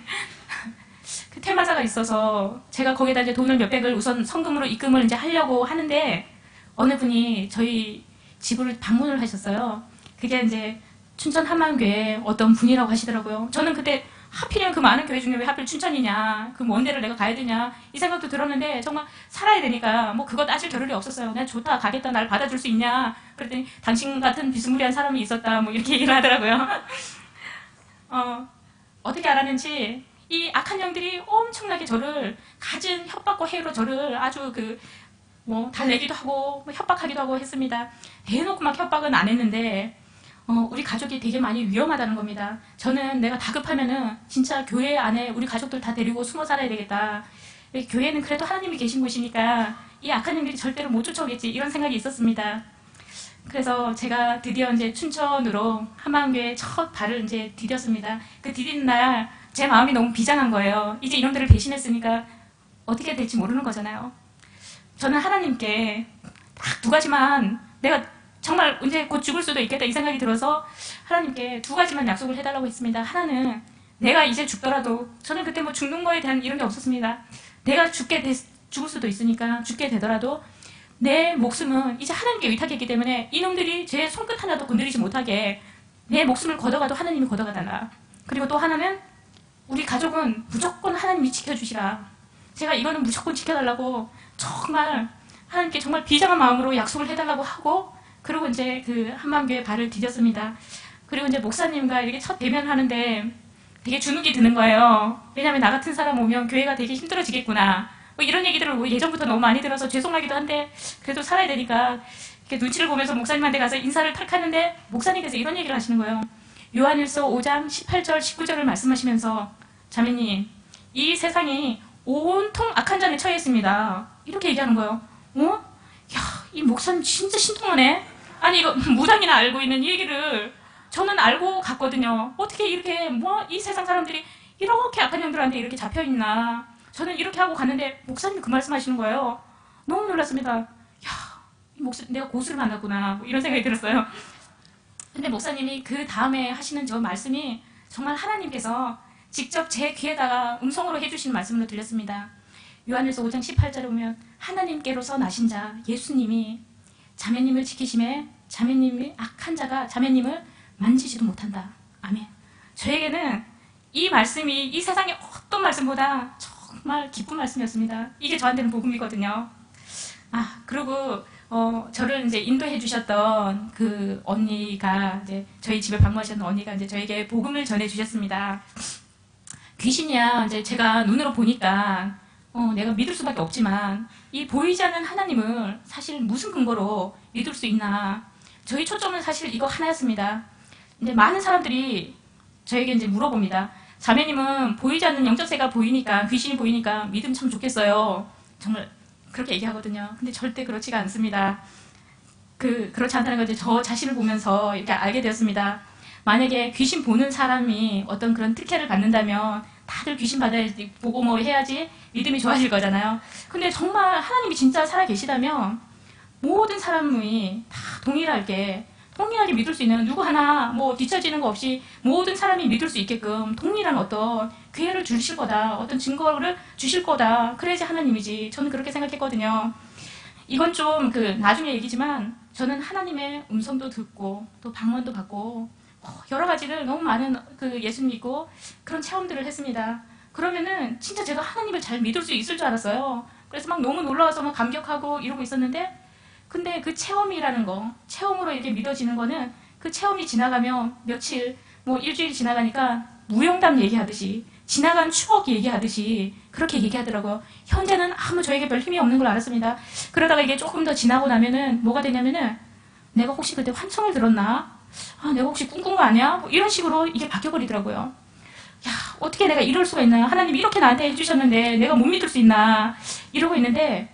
S2: 그 테마사가 있어서 제가 거기다 이제 돈을 몇백을 우선 성금으로 입금을 이제 하려고 하는데 어느 분이 저희 집을 방문을 하셨어요. 그게 이제 춘천 한마음교회 어떤 분이라고 하시더라고요. 저는 그때 하필이면 그 많은 교회 중에 왜 하필 춘천이냐, 그 먼 데를 내가 가야 되냐 이 생각도 들었는데 정말 살아야 되니까 뭐 그거 따질 겨를이 없었어요. 그냥 좋다 가겠다 날 받아줄 수 있냐 그랬더니 당신 같은 비스무리한 사람이 있었다 뭐 이렇게 얘기를 하더라고요. 어떻게 알았는지 이 악한 영들이 엄청나게 저를 갖은 협박과 해로 저를 아주 달래기도 하고 협박하기도 하고 했습니다. 대놓고 막 협박은 안 했는데 우리 가족이 되게 많이 위험하다는 겁니다. 저는 내가 다급하면은 진짜 교회 안에 우리 가족들 다 데리고 숨어 살아야 되겠다. 교회는 그래도 하나님이 계신 곳이니까 이 악한 영들이 절대로 못 쫓아오겠지 이런 생각이 있었습니다. 그래서 제가 드디어 이제 춘천으로 한마음교회 첫 발을 이제 디뎠습니다. 그 디디는 날 제 마음이 너무 비장한 거예요. 이제 이놈들을 배신했으니까 어떻게 될지 모르는 거잖아요. 저는 하나님께 딱 두 가지만 내가 정말 언제 곧 죽을 수도 있겠다 이 생각이 들어서 하나님께 두 가지만 약속을 해달라고 했습니다. 하나는 내가 이제 죽더라도 저는 그때 뭐 죽는 거에 대한 이런 게 없었습니다. 내가 죽을 수도 있으니까 죽게 되더라도 내 목숨은 이제 하나님께 위탁했기 때문에 이놈들이 제 손끝 하나도 건드리지 못하게 내 목숨을 걷어가도 하나님이 걷어가달라. 그리고 또 하나는 우리 가족은 무조건 하나님이 지켜주시라. 제가 이거는 무조건 지켜달라고 정말 하나님께 정말 비장한 마음으로 약속을 해달라고 하고 그리고 이제 한마음교회 발을 디뎠습니다. 그리고 이제 목사님과 이렇게 첫 대면하는데 되게 주눅이 드는 거예요. 왜냐하면 나 같은 사람 오면 교회가 되게 힘들어지겠구나. 뭐 이런 얘기들을 예전부터 너무 많이 들어서 죄송하기도 한데 그래도 살아야 되니까 이렇게 눈치를 보면서 목사님한테 가서 인사를 탁 하는데 목사님께서 이런 얘기를 하시는 거예요. 요한일서 5장 18절 19절을 말씀하시면서 자매님 이 세상이 온통 악한 잔에 처해 있습니다. 이렇게 얘기하는 거예요. 야, 이 목사님 진짜 신통하네. 아니 이거 무당이나 알고 있는 이 얘기를 저는 알고 갔거든요. 어떻게 이렇게 이 세상 사람들이 이렇게 악한 영들한테 이렇게 잡혀있나. 저는 이렇게 하고 갔는데 목사님이 그 말씀하시는 거예요. 너무 놀랐습니다. 야, 내가 고수를 만났구나 뭐 이런 생각이 들었어요. 근데 목사님이 그 다음에 하시는 저 말씀이 정말 하나님께서 직접 제 귀에다가 음성으로 해주신 말씀으로 들렸습니다. 요한일서 5장 18절에 보면 하나님께로서 나신 자 예수님이 자매님을 지키심에 자매님이 악한 자가 자매님을 만지지도 못한다. 아멘. 저에게는 이 말씀이 이 세상의 어떤 말씀보다 정말 기쁜 말씀이었습니다. 이게 저한테는 복음이거든요. 그리고 저를 이제 인도해 주셨던 그 언니가 이제 저희 집에 방문하셨던 언니가 이제 저에게 복음을 전해 주셨습니다. 귀신이야 이제 제가 눈으로 보니까 내가 믿을 수밖에 없지만 이 보이지 않는 하나님을 사실 무슨 근거로 믿을 수 있나. 저희 초점은 사실 이거 하나였습니다. 근데 많은 사람들이 저에게 이제 물어봅니다. 자매님은 보이지 않는 영적세가 보이니까 귀신이 보이니까 믿으면 참 좋겠어요. 정말 그렇게 얘기하거든요. 근데 절대 그렇지가 않습니다. 그렇지 않다는 걸 이제 저 자신을 보면서 이렇게 알게 되었습니다. 만약에 귀신 보는 사람이 어떤 그런 특혜를 받는다면 다들 귀신 받아야지, 보고 뭐 해야지 믿음이 좋아질 거잖아요. 근데 정말 하나님이 진짜 살아 계시다면 모든 사람이 다 동일하게 믿을 수 있는, 누구 하나 뭐 뒤처지는 거 없이 모든 사람이 믿을 수 있게끔 동일한 어떤 기회를 주실 거다, 어떤 증거를 주실 거다. 그래야지 하나님이지. 저는 그렇게 생각했거든요. 이건 좀 나중에 얘기지만 저는 하나님의 음성도 듣고 또 방언도 받고 여러 가지를 너무 많은 예수 믿고 그런 체험들을 했습니다. 그러면은 진짜 제가 하나님을 잘 믿을 수 있을 줄 알았어요. 그래서 막 너무 놀라워서 막 감격하고 이러고 있었는데, 근데 그 체험이라는 거, 체험으로 이렇게 믿어지는 거는 그 체험이 지나가면 며칠, 뭐 일주일 지나가니까 무용담 얘기하듯이, 지나간 추억 얘기하듯이 그렇게 얘기하더라고요. 현재는 아무 저에게 별 힘이 없는 걸 알았습니다. 그러다가 이게 조금 더 지나고 나면은 뭐가 되냐면은, 내가 혹시 그때 환청을 들었나? 아, 내가 혹시 꿈꾼 거 아니야? 뭐 이런 식으로 이게 바뀌어버리더라고요. 야, 어떻게 내가 이럴 수가 있나요? 하나님이 이렇게 나한테 해주셨는데 내가 못 믿을 수 있나? 이러고 있는데,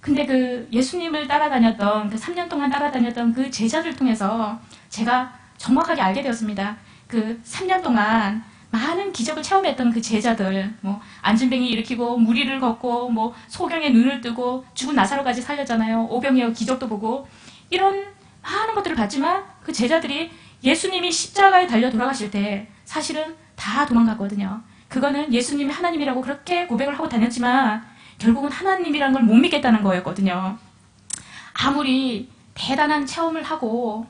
S2: 근데 예수님을 따라다녔던, 3년 동안 따라다녔던 그 제자들 통해서 제가 정확하게 알게 되었습니다. 3년 동안 많은 기적을 체험했던 그 제자들, 뭐 안진뱅이 일으키고 무리를 걷고 뭐 소경의 눈을 뜨고 죽은 나사로까지 살렸잖아요. 오병이어 기적도 보고 이런 많은 것들을 봤지만 그 제자들이 예수님이 십자가에 달려 돌아가실 때 사실은 다 도망갔거든요. 그거는 예수님이 하나님이라고 그렇게 고백을 하고 다녔지만 결국은 하나님이라는 걸 못 믿겠다는 거였거든요. 아무리 대단한 체험을 하고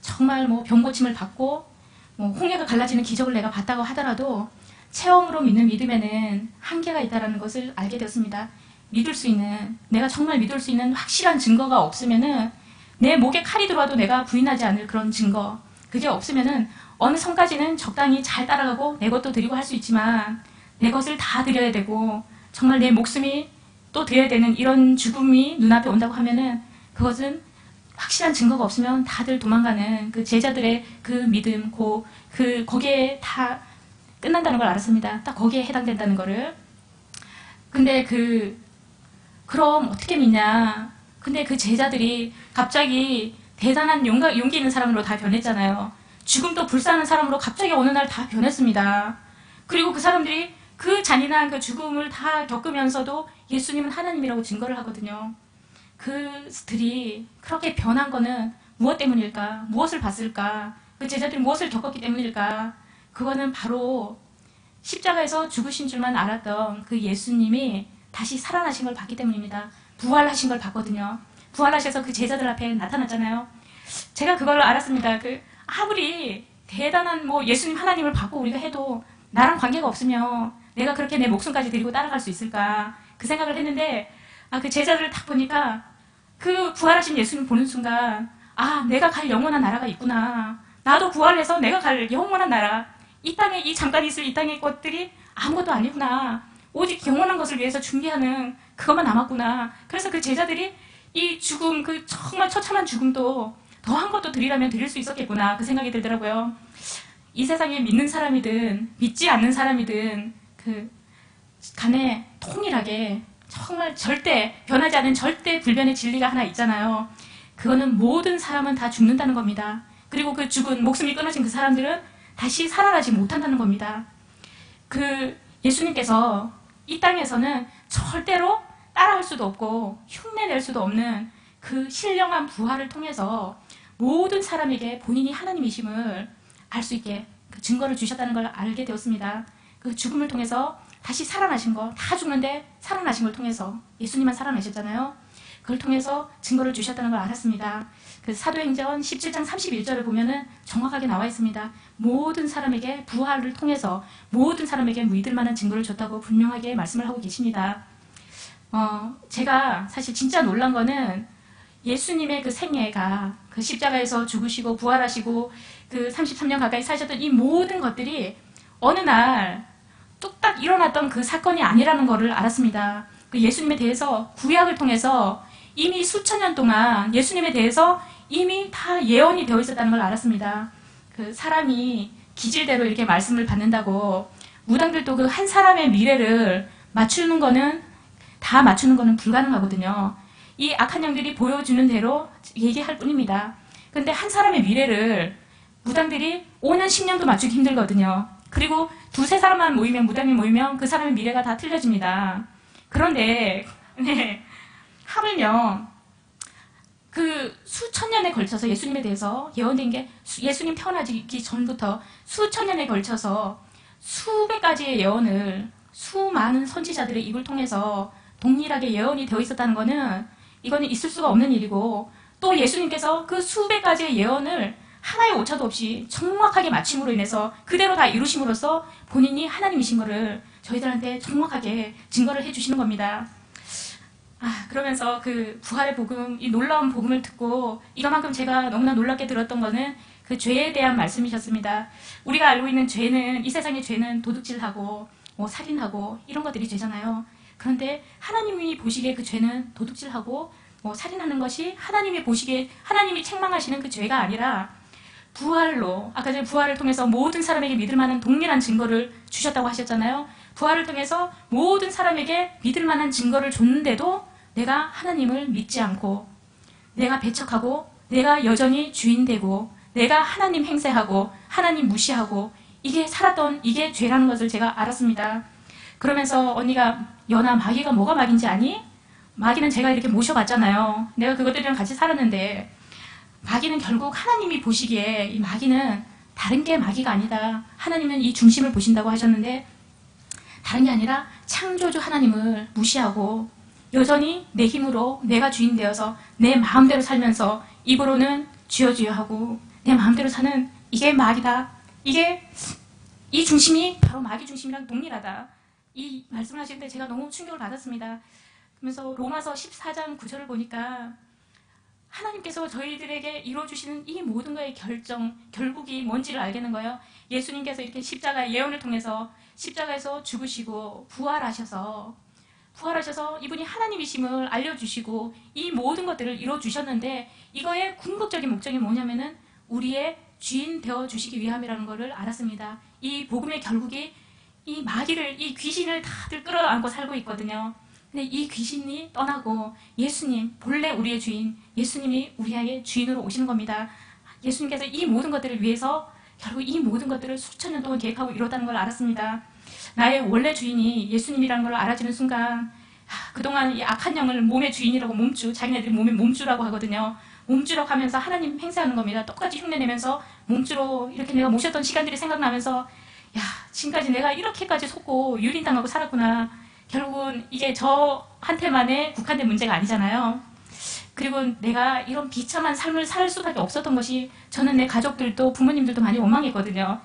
S2: 정말 뭐 병고침을 받고 뭐 홍해가 갈라지는 기적을 내가 봤다고 하더라도 체험으로 믿는 믿음에는 한계가 있다는 것을 알게 되었습니다. 믿을 수 있는, 내가 정말 믿을 수 있는 확실한 증거가 없으면은, 내 목에 칼이 들어와도 내가 부인하지 않을 그런 증거, 그게 없으면은 어느 선까지는 적당히 잘 따라가고 내 것도 드리고 할 수 있지만 내 것을 다 드려야 되고 정말 내 목숨이 또 드려야 되는 이런 죽음이 눈앞에 온다고 하면은 그것은 확실한 증거가 없으면 다들 도망가는 그 제자들의 그 믿음, 거기에 다 끝난다는 걸 알았습니다. 딱 거기에 해당된다는 거를. 근데 그럼 어떻게 믿냐? 근데 그 제자들이 갑자기 대단한 용기 있는 사람으로 다 변했잖아요. 죽음도 불사하는 사람으로 갑자기 어느 날 다 변했습니다. 그리고 그 사람들이 그 잔인한 그 죽음을 다 겪으면서도 예수님은 하나님이라고 증거를 하거든요. 그들이 그렇게 변한 거는 무엇 때문일까? 무엇을 봤을까? 그 제자들이 무엇을 겪었기 때문일까? 그거는 바로 십자가에서 죽으신 줄만 알았던 그 예수님이 다시 살아나신 걸 봤기 때문입니다. 부활하신 걸 봤거든요. 부활하셔서 그 제자들 앞에 나타났잖아요. 제가 그걸 알았습니다. 아무리 대단한 뭐 예수님 하나님을 받고 우리가 해도 나랑 관계가 없으면 내가 그렇게 내 목숨까지 드리고 따라갈 수 있을까? 그 생각을 했는데, 그 제자들을 딱 보니까 그 부활하신 예수님 보는 순간, 내가 갈 영원한 나라가 있구나. 나도 부활해서 내가 갈 영원한 나라. 이 땅에, 이 잠깐 있을 이 땅의 것들이 아무것도 아니구나. 오직 영원한 것을 위해서 준비하는 그것만 남았구나. 그래서 그 제자들이 이 죽음, 정말 처참한 죽음도 더한 것도 드리라면 드릴 수 있었겠구나. 그 생각이 들더라고요. 이 세상에 믿는 사람이든 믿지 않는 사람이든 간에 통일하게 정말 절대 변하지 않은 절대 불변의 진리가 하나 있잖아요. 그거는 모든 사람은 다 죽는다는 겁니다. 그리고 그 죽은 목숨이 끊어진 그 사람들은 다시 살아나지 못한다는 겁니다. 예수님께서 이 땅에서는 절대로 따라할 수도 없고 흉내낼 수도 없는 그 신령한 부활을 통해서 모든 사람에게 본인이 하나님이심을 알 수 있게 그 증거를 주셨다는 걸 알게 되었습니다. 그 죽음을 통해서 다시 살아나신 거, 다 죽는데 살아나신 걸 통해서, 예수님만 살아나셨잖아요. 그걸 통해서 증거를 주셨다는 걸 알았습니다. 사도행전 17장 31절을 보면은 정확하게 나와 있습니다. 모든 사람에게 부활을 통해서 모든 사람에게 믿을 만한 증거를 줬다고 분명하게 말씀을 하고 계십니다. 제가 사실 진짜 놀란 거는 예수님의 그 생애가 십자가에서 죽으시고 부활하시고 33년 가까이 사셨던 이 모든 것들이 어느 날 뚝딱 일어났던 그 사건이 아니라는 것을 알았습니다. 예수님에 대해서 구약을 통해서 이미 수천 년 동안 예수님에 대해서 이미 다 예언이 되어 있었다는 걸 알았습니다. 사람이 기질대로 이렇게 말씀을 받는다고 무당들도 한 사람의 미래를 맞추는 거는 불가능하거든요. 이 악한 영들이 보여주는 대로 얘기할 뿐입니다. 근데 한 사람의 미래를 무당들이 5년, 10년도 맞추기 힘들거든요. 그리고 두세 사람만 모이면, 무당이 모이면 그 사람의 미래가 다 틀려집니다. 그런데 네, 하물며 그 수천 년에 걸쳐서 예수님에 대해서 예언된 게 예수님 태어나기 전부터 수천 년에 걸쳐서 수백 가지의 예언을 수많은 선지자들의 입을 통해서 동일하게 예언이 되어 있었다는 것은 이거는 있을 수가 없는 일이고, 또 예수님께서 그 수백 가지의 예언을 하나의 오차도 없이 정확하게 맞춤으로 인해서 그대로 다 이루심으로써 본인이 하나님이신 것을 저희들한테 정확하게 증거를 해주시는 겁니다. 그러면서 그 부활의 복음, 이 놀라운 복음을 듣고 이거만큼 제가 너무나 놀랍게 들었던 거는 그 죄에 대한 말씀이셨습니다. 우리가 알고 있는 죄는, 이 세상의 죄는 도둑질하고 살인하고 이런 것들이 죄잖아요. 그런데 하나님이 보시기에 그 죄는 도둑질하고 살인하는 것이 하나님이 보시기에, 하나님이 책망하시는 그 죄가 아니라 부활로, 아까 전에 부활을 통해서 모든 사람에게 믿을 만한 동일한 증거를 주셨다고 하셨잖아요. 부활을 통해서 모든 사람에게 믿을 만한 증거를 줬는데도 내가 하나님을 믿지 않고, 내가 배척하고, 내가 여전히 주인되고, 내가 하나님 행세하고 하나님 무시하고, 이게 살았던, 이게 죄라는 것을 제가 알았습니다. 그러면서 언니가, 연아, 마귀가 뭐가 마귀인지 아니? 마귀는 제가 이렇게 모셔봤잖아요. 내가 그것들이랑 같이 살았는데, 마귀는 결국 하나님이 보시기에 이 마귀는 다른 게 마귀가 아니다. 하나님은 이 중심을 보신다고 하셨는데, 다른 게 아니라 창조주 하나님을 무시하고 여전히 내 힘으로 내가 주인 되어서 내 마음대로 살면서 입으로는 주여 주여 하고 내 마음대로 사는, 이게 마귀다. 이 중심이 바로 마귀 중심이랑 동일하다. 이 말씀을 하시는데 제가 너무 충격을 받았습니다. 그러면서 로마서 14장 9절을 보니까 하나님께서 저희들에게 이루어주시는 이 모든 거의 결국이 뭔지를 알겠는 거예요. 예수님께서 이렇게 십자가의 예언을 통해서 십자가에서 죽으시고 부활하셔서 이분이 하나님이심을 알려주시고 이 모든 것들을 이루어주셨는데, 이거의 궁극적인 목적이 뭐냐면은 우리의 주인 되어주시기 위함이라는 것을 알았습니다. 이 복음의 결국이 이 마귀를, 이 귀신을 다들 끌어안고 살고 있거든요. 근데 이 귀신이 떠나고 예수님, 본래 우리의 주인, 예수님이 우리의 주인으로 오시는 겁니다. 예수님께서 이 모든 것들을 위해서 결국 이 모든 것들을 수천 년 동안 계획하고 이뤘다는 걸 알았습니다. 나의 원래 주인이 예수님이라는 걸 알아지는 순간, 그동안 이 악한 영을 몸의 주인이라고, 몸주, 자기네들이 몸의 몸주라고 하거든요. 몸주라고 하면서 하나님 행세하는 겁니다. 똑같이 흉내내면서 몸주로 이렇게 내가 모셨던 시간들이 생각나면서, 지금까지 내가 이렇게까지 속고 유린당하고 살았구나. 결국은 이게 저한테만의 국한된 문제가 아니잖아요. 그리고 내가 이런 비참한 삶을 살 수밖에 없었던 것이, 저는 내 가족들도 부모님들도 많이 원망했거든요.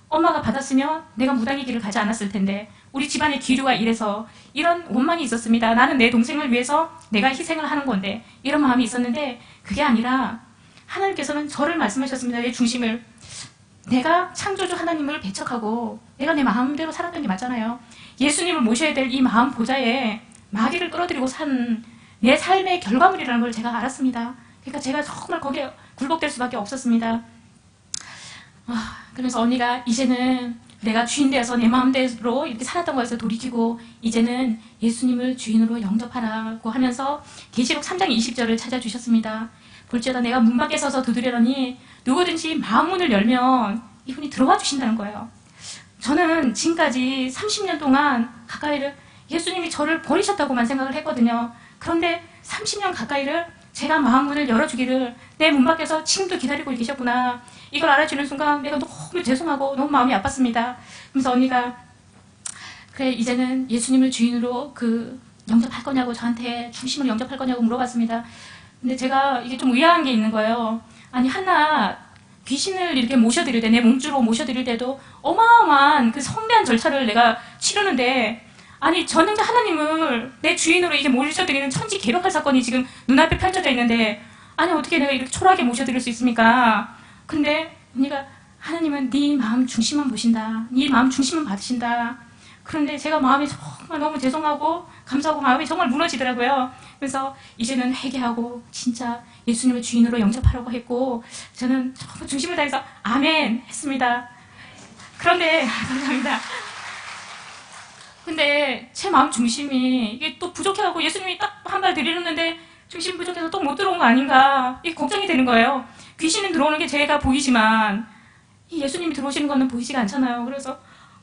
S2: 엄마가 받았으면 내가 무당의 길을 가지 않았을 텐데, 우리 집안의 기류가 이래서 이런 원망이 있었습니다. 나는 내 동생을 위해서 내가 희생을 하는 건데, 이런 마음이 있었는데, 그게 아니라 하나님께서는 저를 말씀하셨습니다. 내 중심을, 내가 창조주 하나님을 배척하고 내가 내 마음대로 살았던 게 맞잖아요. 예수님을 모셔야 될 이 마음 보좌에 마귀를 끌어들이고 산 내 삶의 결과물이라는 걸 제가 알았습니다. 그러니까 제가 정말 거기에 굴복될 수밖에 없었습니다. 그러면서 언니가, 이제는 내가 주인 되어서 내 마음대로 이렇게 살았던 것에서 돌이키고 이제는 예수님을 주인으로 영접하라고 하면서 계시록 3장 20절을 찾아주셨습니다. 볼지어다 내가 문 밖에 서서 두드리더니 누구든지 마음문을 열면 이분이 들어와 주신다는 거예요. 저는 지금까지 30년 동안 가까이를 예수님이 저를 버리셨다고만 생각을 했거든요. 그런데 30년 가까이를 제가 마음문을 열어주기를 내 문 밖에서 지금도 기다리고 계셨구나. 이걸 알아주는 순간 내가 너무 죄송하고 너무 마음이 아팠습니다. 그래서 언니가, 그래 이제는 예수님을 주인으로 영접할 거냐고, 저한테 중심을 영접할 거냐고 물어봤습니다. 근데 제가 이게 좀 의아한 게 있는 거예요. 아니, 하나 귀신을 이렇게 모셔드릴 때, 내 몸주로 모셔드릴 때도 어마어마한 그 성대한 절차를 내가 치르는데, 아니 전능자 하나님을 내 주인으로 이제 모셔드리는 천지 개벽할 사건이 지금 눈앞에 펼쳐져 있는데, 아니 어떻게 내가 이렇게 초라하게 모셔드릴 수 있습니까? 근데 언니가, 하나님은 네 마음 중심만 보신다. 네 마음 중심만 받으신다. 그런데 제가 마음이 정말 너무 죄송하고 감사하고 마음이 정말 무너지더라고요. 그래서 이제는 회개하고 진짜 예수님을 주인으로 영접하려고 했고, 저는 정말 중심을 다해서 아멘 했습니다. 그런데 감사합니다. 근데 제 마음 중심이 이게 또 부족해가고, 예수님이 딱 한 발 들이렸는데 중심 부족해서 또 못 들어온 거 아닌가, 이게 걱정이 되는 거예요. 귀신은 들어오는 게 제가 보이지만 이 예수님이 들어오시는 거는 보이지가 않잖아요. 그래서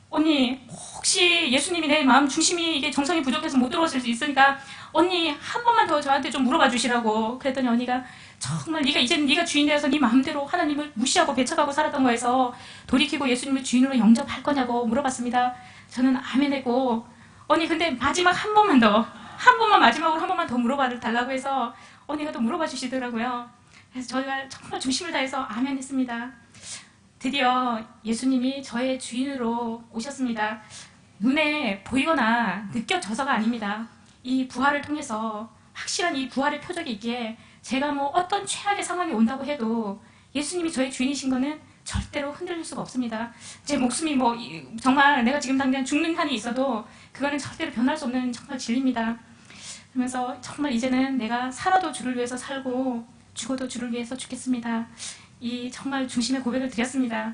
S2: 언니 혹시 예수님이 내 마음 중심이 이게 정성이 부족해서 못 들어왔을 수 있으니까 언니 한 번만 더 저한테 좀 물어봐 주시라고. 그랬더니 언니가 정말 네가 이제는 네가 주인 되어서 네 마음대로 하나님을 무시하고 배척하고 살았던 거에서 돌이키고 예수님을 주인으로 영접할 거냐고 물어봤습니다. 저는 아멘 했고, 언니 근데 마지막 한 번만 더, 한 번만 마지막으로 한 번만 더 물어봐 달라고 해서 언니가 또 물어봐 주시더라고요. 그래서 저희가 정말 중심을 다해서 아멘 했습니다. 드디어 예수님이 저의 주인으로 오셨습니다. 눈에 보이거나 느껴져서가 아닙니다. 이 부활을 통해서 확실한 이 부활의 표적이 있기에 제가 뭐 어떤 최악의 상황이 온다고 해도 예수님이 저의 주인이신 거는 절대로 흔들릴 수가 없습니다. 제 목숨이 뭐 정말 내가 지금 당장 죽는 한이 있어도 그거는 절대로 변할 수 없는 정말 진리입니다. 그러면서 정말 이제는 내가 살아도 주를 위해서 살고 죽어도 주를 위해서 죽겠습니다. 이 정말 중심의 고백을 드렸습니다.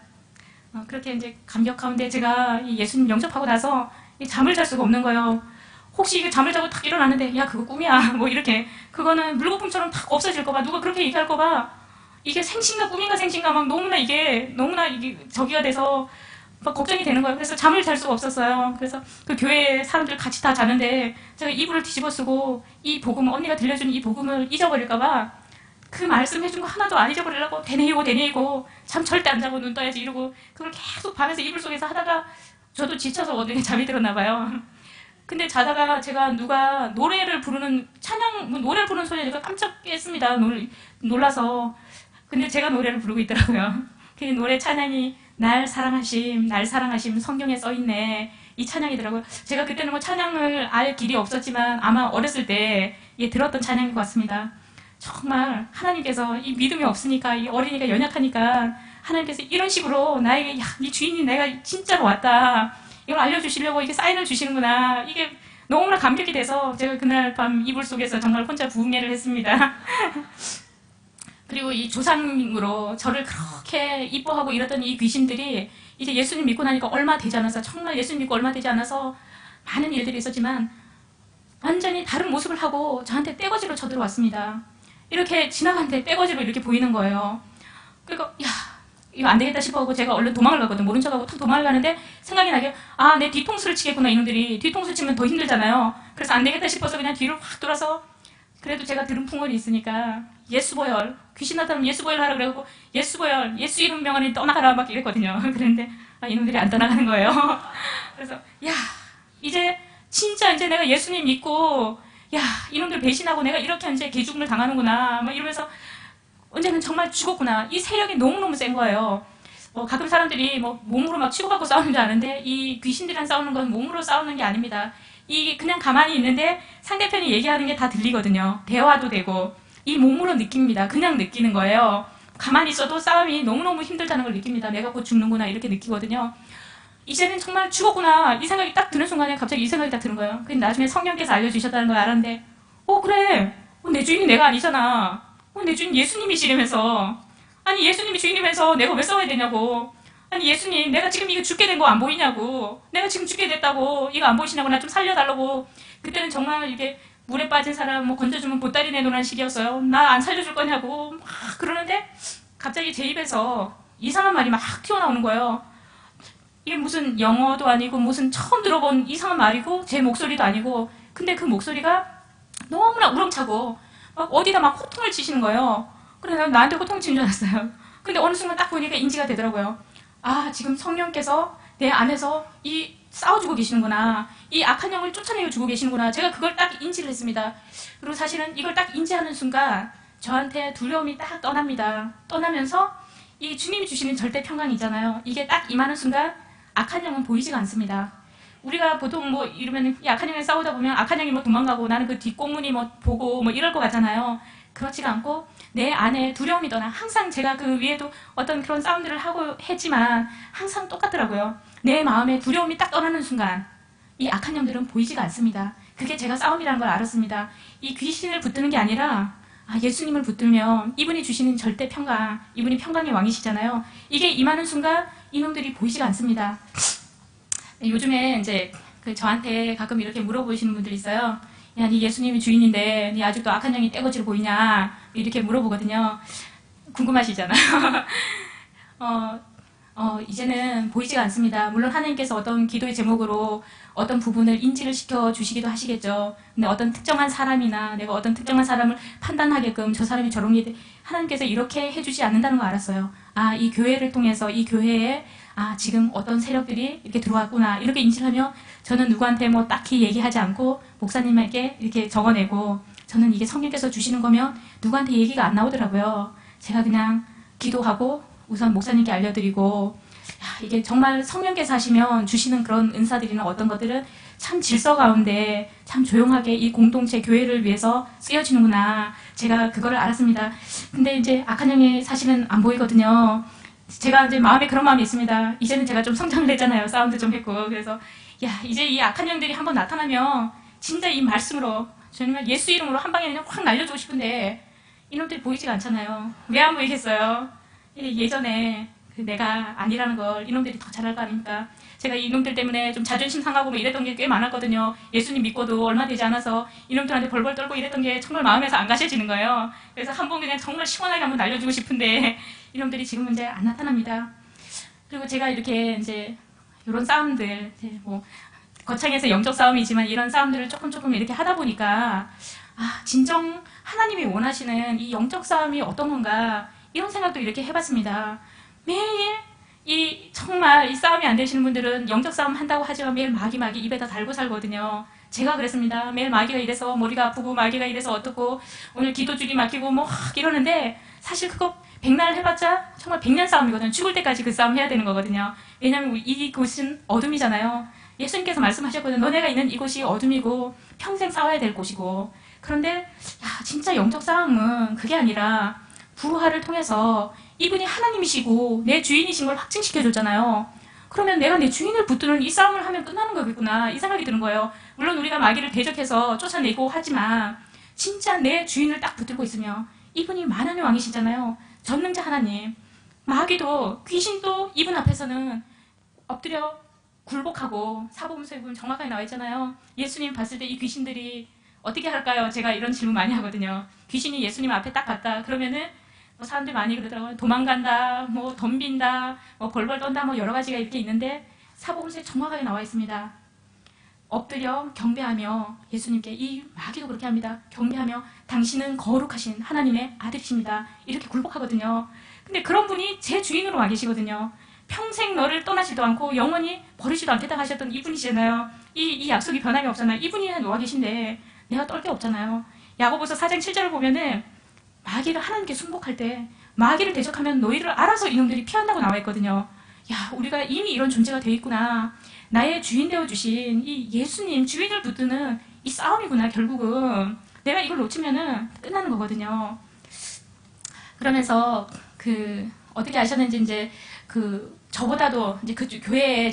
S2: 그렇게 이제 감격 가운데 제가 이 예수님 영접하고 나서 이 잠을 잘 수가 없는 거예요. 혹시 이게 잠을 자고 탁 일어났는데 야 그거 꿈이야 뭐 이렇게 그거는 물거품처럼 탁 없어질까봐 누가 그렇게 얘기할까봐 이게 생신가 꿈인가 생신가 막 너무나 이게 저기가 돼서 막 걱정이 되는 거예요. 그래서 잠을 잘 수가 없었어요. 그래서 그 교회 사람들 같이 다 자는데 제가 이불을 뒤집어 쓰고 이 복음 언니가 들려준 이 복음을 잊어버릴까봐 그 말씀 해준 거 하나도 안 잊어버리려고 되뇌이고 잠 절대 안 자고 눈 떠야지 이러고 그걸 계속 밤에서 이불 속에서 하다가 저도 지쳐서 어떻게 잠이 들었나 봐요. 근데 자다가 제가 누가 노래를 부르는 노래를 부르는 소리에 제가 깜짝 깼습니다. 놀라서. 근데 제가 노래를 부르고 있더라고요. 그 노래 찬양이 날 사랑하심 성경에 써있네. 이 찬양이더라고요. 제가 그때는 뭐 찬양을 알 길이 없었지만 아마 어렸을 때 들었던 찬양인 것 같습니다. 정말 하나님께서 이 믿음이 없으니까 이 어린이가 연약하니까 하나님께서 이런 식으로 나에게 야, 네 주인이 내가 진짜로 왔다. 이걸 알려주시려고 이게 사인을 주시는구나. 이게 너무나 감격이 돼서 제가 그날 밤 이불 속에서 정말 혼자 부흥회를 했습니다. 그리고 이 조상으로 저를 그렇게 이뻐하고 이랬던 이 귀신들이 이제 예수님 믿고 나니까 얼마 되지 않아서 정말 예수님 믿고 얼마 되지 않아서 많은 일들이 있었지만 완전히 다른 모습을 하고 저한테 떼거지로 쳐들어왔습니다. 이렇게 지나가는데 떼거지로 이렇게 보이는 거예요. 그러니까 야 이거 안 되겠다 싶어서 제가 얼른 도망을 가거든. 모른 척하고 탁 도망을 가는데 생각이 나게 아 내 뒤통수를 치겠구나. 이놈들이 뒤통수 치면 더 힘들잖아요. 그래서 안 되겠다 싶어서 그냥 뒤로 확 돌아서 그래도 제가 들은 풍월이 있으니까 예수보혈 귀신 나타나면 예수보혈 하라 그래갖고 예수보혈 예수 이름 명하니 떠나가라 막 이랬거든요. 그랬는데 아, 이놈들이 안 떠나가는 거예요. 그래서 야 이제 진짜 이제 내가 예수님 믿고 야 이놈들 배신하고 내가 이렇게 이제 개죽음을 당하는구나 막 이러면서 언제는 정말 죽었구나. 이 세력이 너무너무 센 거예요. 가끔 사람들이 뭐 몸으로 막 치고받고 싸우는 줄 아는데 이 귀신들이랑 싸우는 건 몸으로 싸우는 게 아닙니다. 이 그냥 가만히 있는데 상대편이 얘기하는 게 다 들리거든요. 대화도 되고 이 몸으로 느낍니다. 그냥 느끼는 거예요. 가만히 있어도 싸움이 너무너무 힘들다는 걸 느낍니다. 내가 곧 죽는구나 이렇게 느끼거든요. 이제는 정말 죽었구나 이 생각이 딱 드는 순간에 갑자기 이 생각이 딱 드는 거예요. 근데 나중에 성령께서 알려주셨다는 걸 알았는데 그래 내 주인이 내가 아니잖아. 내 주인 예수님이시라면서 아니 예수님이 주인이면서 내가 왜 싸워야 되냐고. 아니 예수님 내가 지금 이거 죽게 된 거 안 보이냐고. 내가 지금 죽게 됐다고 이거 안 보이시냐고 나 좀 살려달라고. 그때는 정말 이게 물에 빠진 사람 뭐 건져주면 보따리 내놓는 시기였어요. 나 안 살려줄 거냐고 막 그러는데 갑자기 제 입에서 이상한 말이 막 튀어나오는 거예요. 이게 무슨 영어도 아니고 무슨 처음 들어본 이상한 말이고 제 목소리도 아니고 근데 그 목소리가 너무나 우렁차고 막 어디다 막 호통을 치시는 거예요. 그래서 나한테 호통 치는 줄 알았어요. 근데 어느 순간 딱 보니까 인지가 되더라고요. 아 지금 성령께서 내 안에서 이 싸워주고 계시는구나. 이 악한 영을 쫓아내고 주고 계시는구나. 제가 그걸 딱 인지를 했습니다. 그리고 사실은 이걸 딱 인지하는 순간 저한테 두려움이 딱 떠납니다. 떠나면서 이 주님이 주시는 절대 평강이잖아요. 이게 딱 임하는 순간 악한 영은 보이지가 않습니다. 우리가 보통 뭐 이러면 이 악한 영이 싸우다 보면 악한 영이 뭐 도망가고 나는 그 뒷공문이 뭐 보고 뭐 이럴 것 같잖아요. 그렇지가 않고 내 안에 두려움이 떠나 항상 제가 그 위에도 어떤 그런 싸움들을 하고 했지만 항상 똑같더라고요. 내 마음에 두려움이 딱 떠나는 순간 이 악한 영들은 보이지가 않습니다. 그게 제가 싸움이라는 걸 알았습니다. 이 귀신을 붙드는 게 아니라 예수님을 붙들면 이분이 주시는 절대 평강, 이분이 평강의 왕이시잖아요. 이게 임하는 순간 이놈들이 보이지가 않습니다. 요즘에 이제 저한테 가끔 이렇게 물어보시는 분들이 있어요. 야, 네 예수님이 주인인데 네 아직도 악한 영이 떼거지로 보이냐? 이렇게 물어보거든요. 궁금하시잖아요. 이제는 보이지가 않습니다. 물론 하나님께서 어떤 기도의 제목으로 어떤 부분을 인지를 시켜 주시기도 하시겠죠. 근데 어떤 특정한 사람이나 내가 어떤 특정한 사람을 판단하게끔 저 사람이 저런 게 하나님께서 이렇게 해주지 않는다는 거 알았어요. 아, 이 교회를 통해서 이 교회에 지금 어떤 세력들이 이렇게 들어왔구나 이렇게 인지를 하면 저는 누구한테 뭐 딱히 얘기하지 않고 목사님에게 이렇게 적어내고 저는 이게 성령께서 주시는 거면 누구한테 얘기가 안 나오더라고요. 제가 그냥 기도하고 우선 목사님께 알려드리고 이게 정말 성령께서 하시면 주시는 그런 은사들이나 어떤 것들은 참 질서 가운데 참 조용하게 이 공동체 교회를 위해서 쓰여지는구나. 제가 그거를 알았습니다. 근데 이제 악한 영이 사실은 안 보이거든요. 제가 이제 마음에 그런 마음이 있습니다. 이제는 제가 좀 성장을 했잖아요. 싸움도 좀 했고. 그래서 이제 이 악한 영들이 한번 나타나면 진짜 이 말씀으로 정말 예수 이름으로 한 방에 그냥 확 날려주고 싶은데 이놈들이 보이지가 않잖아요. 왜 안 보이겠어요? 예전에 내가 아니라는 걸 이놈들이 더 잘 알고 아닙니까? 제가 이놈들 때문에 좀 자존심 상하고 뭐 이랬던 게 꽤 많았거든요. 예수님 믿고도 얼마 되지 않아서 이놈들한테 벌벌 떨고 이랬던 게 정말 마음에서 안 가셔지는 거예요. 그래서 한번 그냥 정말 시원하게 한번 날려주고 싶은데 이놈들이 지금은 이제 안 나타납니다. 그리고 제가 이렇게 이제 이런 싸움들, 이제 뭐 거창해서 영적 싸움이지만 이런 싸움들을 조금 이렇게 하다 보니까 진정 하나님이 원하시는 이 영적 싸움이 어떤 건가 이런 생각도 이렇게 해봤습니다. 매일 정말 이 싸움이 안 되시는 분들은 영적 싸움 한다고 하지만 매일 마귀 입에다 달고 살거든요. 제가 그랬습니다. 매일 마귀가 이래서 머리가 아프고 마귀가 이래서 어떻고 오늘 기도줄이 막히고 뭐 이러는데 사실 그거 백날 해봤자 정말 100년 싸움이거든요. 죽을 때까지 그 싸움 해야 되는 거거든요. 왜냐하면 이곳은 어둠이잖아요. 예수님께서 말씀하셨거든요. 너네가 있는 이곳이 어둠이고 평생 싸워야 될 곳이고 그런데 진짜 영적 싸움은 그게 아니라 부활을 통해서 이분이 하나님이시고 내 주인이신 걸 확증시켜줬잖아요. 그러면 내가 내 주인을 붙드는 이 싸움을 하면 끝나는 거겠구나 이 생각이 드는 거예요. 물론 우리가 마귀를 대적해서 쫓아내고 하지만 진짜 내 주인을 딱 붙들고 있으면 이분이 만왕의 왕이시잖아요. 전능자 하나님. 마귀도 귀신도 이분 앞에서는 엎드려 굴복하고 사복음서에 보면 정확하게 나와 있잖아요. 예수님 봤을 때 이 귀신들이 어떻게 할까요? 제가 이런 질문 많이 하거든요. 귀신이 예수님 앞에 딱 갔다 그러면은 뭐 사람들이 많이 그러더라고요. 도망간다, 뭐 덤빈다, 뭐 벌벌 떤다, 뭐 여러 가지가 이렇게 있는데 사복음서에 정확하게 나와 있습니다. 엎드려 경배하며 예수님께 이 마귀도 그렇게 합니다. 경배하며 당신은 거룩하신 하나님의 아들이십니다. 이렇게 굴복하거든요. 근데 그런 분이 제 주인으로 와 계시거든요. 평생 너를 떠나지도 않고 영원히 버리지도 않겠다 하셨던 이분이시잖아요. 이 약속이 변함이 없잖아요. 이분이 와 계신데 내가 떨 게 없잖아요. 야고보서 4장 7절을 보면은 마귀가 하나님께 순복할 때 마귀를 대적하면 너희를 알아서 이놈들이 피한다고 나와 있거든요. 우리가 이미 이런 존재가 되어 있구나. 나의 주인 되어주신 이 예수님 주인을 붙드는 이 싸움이구나. 결국은 내가 이걸 놓치면은 끝나는 거거든요. 그러면서 어떻게 아셨는지 이제 저보다도 이제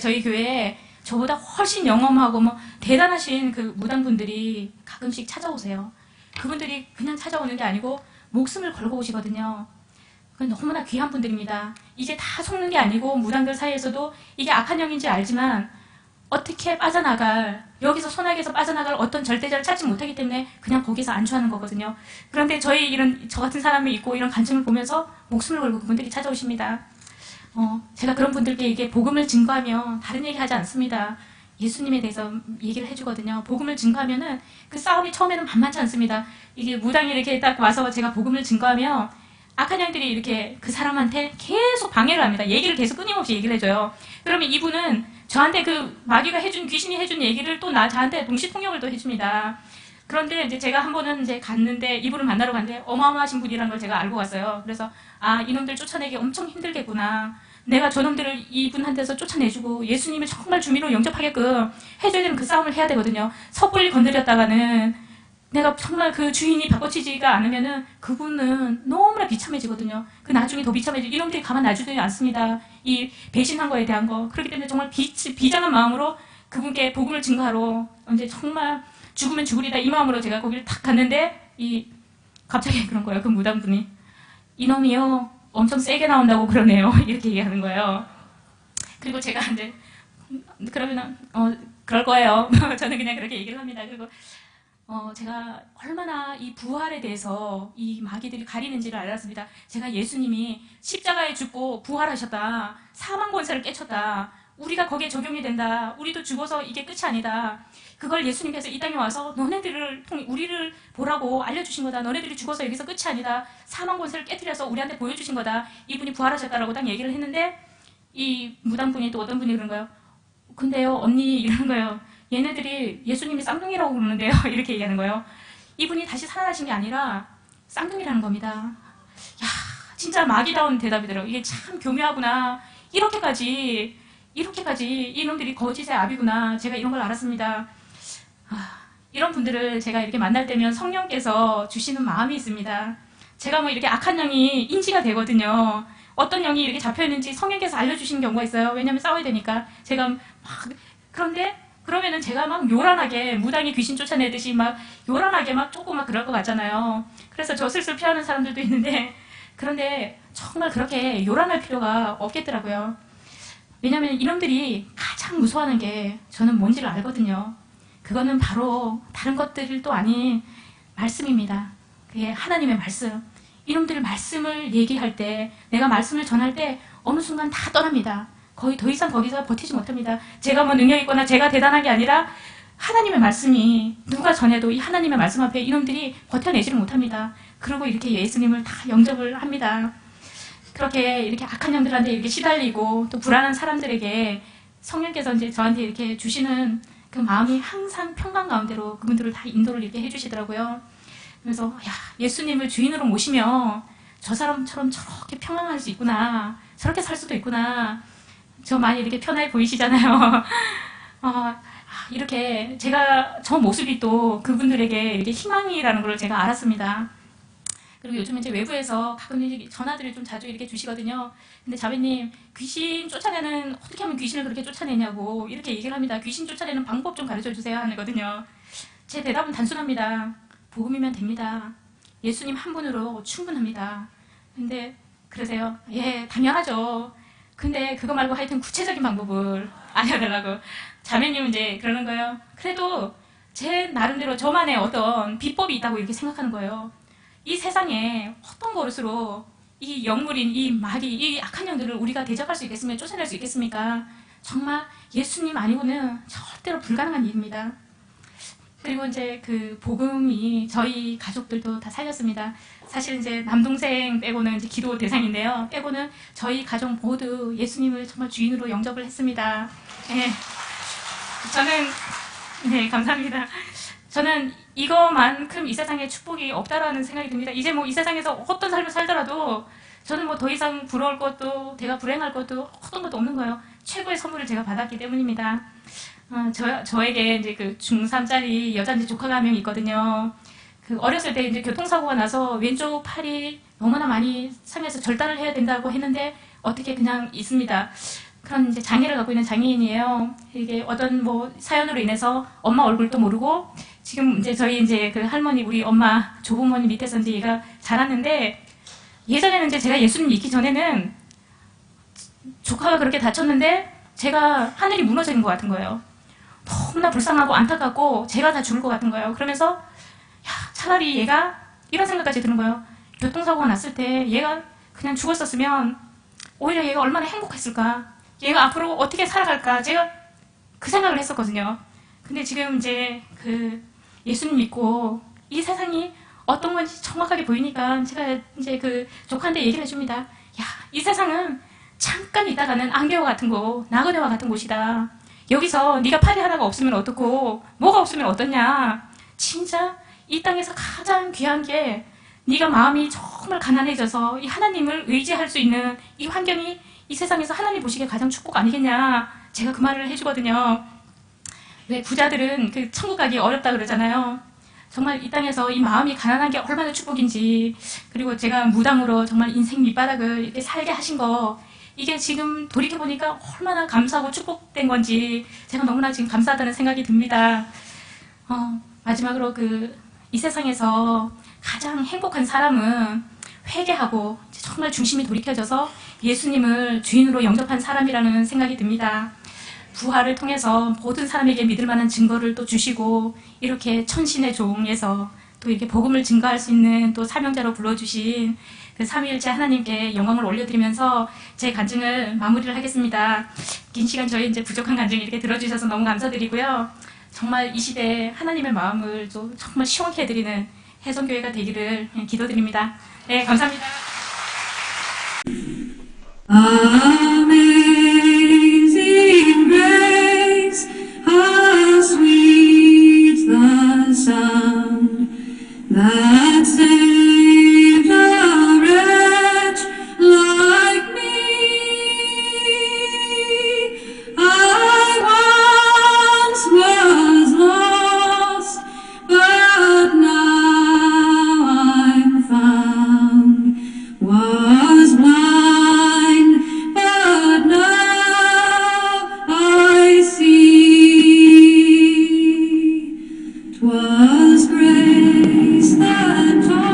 S2: 저희 교회에 저보다 훨씬 영험하고 뭐 대단하신 무당분들이 가끔씩 찾아오세요. 그분들이 그냥 찾아오는 게 아니고 목숨을 걸고 오시거든요. 너무나 귀한 분들입니다. 이제 다 속는 게 아니고 무당들 사이에서도 이게 악한 영인지 알지만 어떻게 여기서 소나기에서 빠져나갈 어떤 절대자를 찾지 못하기 때문에 그냥 거기서 안주하는 거거든요. 그런데 저 같은 사람이 있고 이런 간증을 보면서 목숨을 걸고 그분들이 찾아오십니다. 제가 그런 분들께 이게 복음을 증거하며 다른 얘기 하지 않습니다. 예수님에 대해서 얘기를 해주거든요. 복음을 증거하면은 그 싸움이 처음에는 만만치 않습니다. 이게 무당이 이렇게 딱 와서 제가 복음을 증거하며 악한 영들이 이렇게 그 사람한테 계속 방해를 합니다. 얘기를 계속 끊임없이 얘기를 해줘요. 그러면 이분은 저한테 마귀가 귀신이 해준 얘기를 또 저한테 동시통역을 또 해줍니다. 그런데 이제 제가 한 번은 이제 갔는데 이분을 만나러 갔는데 어마어마하신 분이라는 걸 제가 알고 갔어요. 그래서 이놈들 쫓아내기 엄청 힘들겠구나. 내가 저놈들을 이분한테서 쫓아내주고 예수님을 정말 주민으로 영접하게끔 해줘야 되는 그 싸움을 해야 되거든요. 섣불리 건드렸다가는 내가 정말 그 주인이 바꿔치지가 않으면은 그분은 너무나 비참해지거든요. 나중에 더 비참해지고 이놈들이 가만 놔주지 않습니다. 이 배신한 거에 대한 거. 그렇기 때문에 정말 비장한 마음으로 그분께 복음을 증거하러 이제 정말 죽으면 죽으리다 이 마음으로 제가 거기를 탁 갔는데 갑자기 그런 거예요. 그 무당분이 이놈이요 엄청 세게 나온다고 그러네요. 이렇게 얘기하는 거예요. 그리고 제가 이제 그러면 그럴 거예요. 저는 그냥 그렇게 얘기를 합니다. 그리고 제가 얼마나 이 부활에 대해서 이 마귀들이 가리는지를 알았습니다. 제가 예수님이 십자가에 죽고 부활하셨다. 사망 권세를 깨쳤다. 우리가 거기에 적용이 된다. 우리도 죽어서 이게 끝이 아니다. 그걸 예수님께서 이 땅에 와서 너네들을 통해 우리를 보라고 알려주신 거다. 너네들이 죽어서 여기서 끝이 아니다. 사망 권세를 깨뜨려서 우리한테 보여주신 거다. 이분이 부활하셨다라고 딱 얘기를 했는데 이 무당분이 또 어떤 분이 그런 거예요. 근데요 언니 이러는 거예요. 얘네들이 예수님이 쌍둥이라고 그러는데요. 이렇게 얘기하는 거예요. 이분이 다시 살아나신 게 아니라 쌍둥이라는 겁니다. 야, 진짜 마귀다운 대답이더라고요. 이게 참 교묘하구나. 이렇게까지 이놈들이 거짓의 압이구나. 제가 이런 걸 알았습니다. 이런 분들을 제가 이렇게 만날 때면 성령께서 주시는 마음이 있습니다. 제가 뭐 이렇게 악한 영이 인지가 되거든요. 어떤 영이 이렇게 잡혀있는지 성령께서 알려주시는 경우가 있어요. 왜냐면 싸워야 되니까. 제가 막, 그러면은 제가 막 요란하게, 무당이 귀신 쫓아내듯이 막 요란하게 막 쪼고 막 그럴 것 같잖아요. 그래서 저 슬슬 피하는 사람들도 있는데, 그런데 정말 그렇게 요란할 필요가 없겠더라고요. 왜냐면 이놈들이 가장 무서워하는 게 저는 뭔지를 알거든요. 그거는 바로 다른 것들도 아닌 말씀입니다. 그게 하나님의 말씀. 이놈들 말씀을 얘기할 때, 내가 말씀을 전할 때 어느 순간 다 떠납니다. 거의 더 이상 거기서 버티지 못합니다. 제가 뭐 능력 있거나 제가 대단한 게 아니라 하나님의 말씀이 누가 전해도 이 하나님의 말씀 앞에 이놈들이 버텨내지를 못합니다. 그리고 이렇게 예수님을 다 영접을 합니다. 그렇게 이렇게 악한 영들한테 이렇게 시달리고 또 불안한 사람들에게 성령께서 이제 저한테 이렇게 주시는 그 마음이 항상 평강 가운데로 그분들을 다 인도를 이렇게 해주시더라고요. 그래서 야, 예수님을 주인으로 모시면 저 사람처럼 저렇게 평안할 수 있구나. 저렇게 살 수도 있구나. 저 많이 이렇게 편해 보이시잖아요. 이렇게 제가 저 모습이 또 그분들에게 이렇게 희망이라는 걸 제가 알았습니다. 그리고 요즘 이제 외부에서 가끔 전화들을 좀 자주 이렇게 주시거든요. 근데 자매님, 귀신 쫓아내는, 어떻게 하면 귀신을 그렇게 쫓아내냐고 이렇게 얘기를 합니다. 귀신 쫓아내는 방법 좀 가르쳐 주세요 하거든요. 제 대답은 단순합니다. 복음이면 됩니다. 예수님 한 분으로 충분합니다. 근데 그러세요? 예, 당연하죠. 근데 그거 말고 하여튼 구체적인 방법을 알려달라고. 자매님은 이제 그러는 거예요. 그래도 제 나름대로 저만의 어떤 비법이 있다고 이렇게 생각하는 거예요. 이 세상에 어떤 것으로 이 영물인 이 마귀, 이 악한 영들을 우리가 대적할 수 있겠습니까? 쫓아낼 수 있겠습니까? 정말 예수님 아니고는 절대로 불가능한 일입니다. 그리고 이제 그 복음이 저희 가족들도 다 살렸습니다. 사실 이제 남동생 빼고는 이제 기도 대상인데요. 빼고는 저희 가족 모두 예수님을 정말 주인으로 영접을 했습니다. 네. 네, 감사합니다. 저는 이거만큼 이 세상에 축복이 없다라는 생각이 듭니다. 이제 뭐 이 세상에서 어떤 삶을 살더라도 저는 뭐 더 이상 부러울 것도, 내가 불행할 것도 어떤 것도 없는 거예요. 최고의 선물을 제가 받았기 때문입니다. 저에게 이제 그 중3짜리 여자 이제 조카가 한 명 있거든요. 그 어렸을 때 이제 교통사고가 나서 왼쪽 팔이 너무나 많이 상해서 절단을 해야 된다고 했는데 어떻게 그냥 있습니다. 그런 이제 장애를 갖고 있는 장애인이에요. 이게 어떤 뭐 사연으로 인해서 엄마 얼굴도 모르고 지금 이제 저희 이제 그 할머니 우리 엄마 조부모님 밑에서 이제 얘가 자랐는데 예전에는 이제 제가 예수님 믿기 전에는 조카가 그렇게 다쳤는데 제가 하늘이 무너지는 것 같은 거예요. 너무나 불쌍하고 안타깝고 제가 다 죽을 것 같은 거예요. 그러면서 야, 차라리 얘가 이런 생각까지 드는 거예요. 교통사고가 났을 때 얘가 그냥 죽었었으면 오히려 얘가 얼마나 행복했을까. 얘가 앞으로 어떻게 살아갈까. 제가 그 생각을 했었거든요. 근데 지금 이제 그 예수님 믿고 이 세상이 어떤 건지 정확하게 보이니까 제가 이제 그 조카한테 얘기를 해줍니다. 야, 이 세상은 잠깐 있다가는 안개와 같은 곳, 나그네와 같은 곳이다. 여기서 네가 팔이 하나가 없으면 어떻고 뭐가 없으면 어떻냐. 진짜 이 땅에서 가장 귀한 게 네가 마음이 정말 가난해져서 이 하나님을 의지할 수 있는 이 환경이 이 세상에서 하나님 보시기에 가장 축복 아니겠냐. 제가 그 말을 해주거든요. 왜 부자들은 그 천국 가기 어렵다 그러잖아요. 정말 이 땅에서 이 마음이 가난한 게 얼마나 축복인지, 그리고 제가 무당으로 정말 인생 밑바닥을 이렇게 살게 하신 거, 이게 지금 돌이켜보니까 얼마나 감사하고 축복된 건지 제가 너무나 지금 감사하다는 생각이 듭니다. 마지막으로 이 세상에서 가장 행복한 사람은 회개하고 정말 중심이 돌이켜져서 예수님을 주인으로 영접한 사람이라는 생각이 듭니다. 부활을 통해서 모든 사람에게 믿을 만한 증거를 또 주시고 이렇게 천신의 종에서 또 이렇게 복음을 증거할 수 있는 또 사명자로 불러주신 그 삼위일체 하나님께 영광을 올려드리면서 제 간증을 마무리를 하겠습니다. 긴 시간 저희 이제 부족한 간증 이렇게 들어주셔서 너무 감사드리고요. 정말 이 시대에 하나님의 마음을 또 정말 시원케 해드리는 혜성교회가 되기를 기도드립니다. 네, 감사합니다.
S3: Amazing grace, how sweet the sound that saved a wretch like me. I once was lost, but now I'm found. Was blind, but now I see. 'Twas grace that taught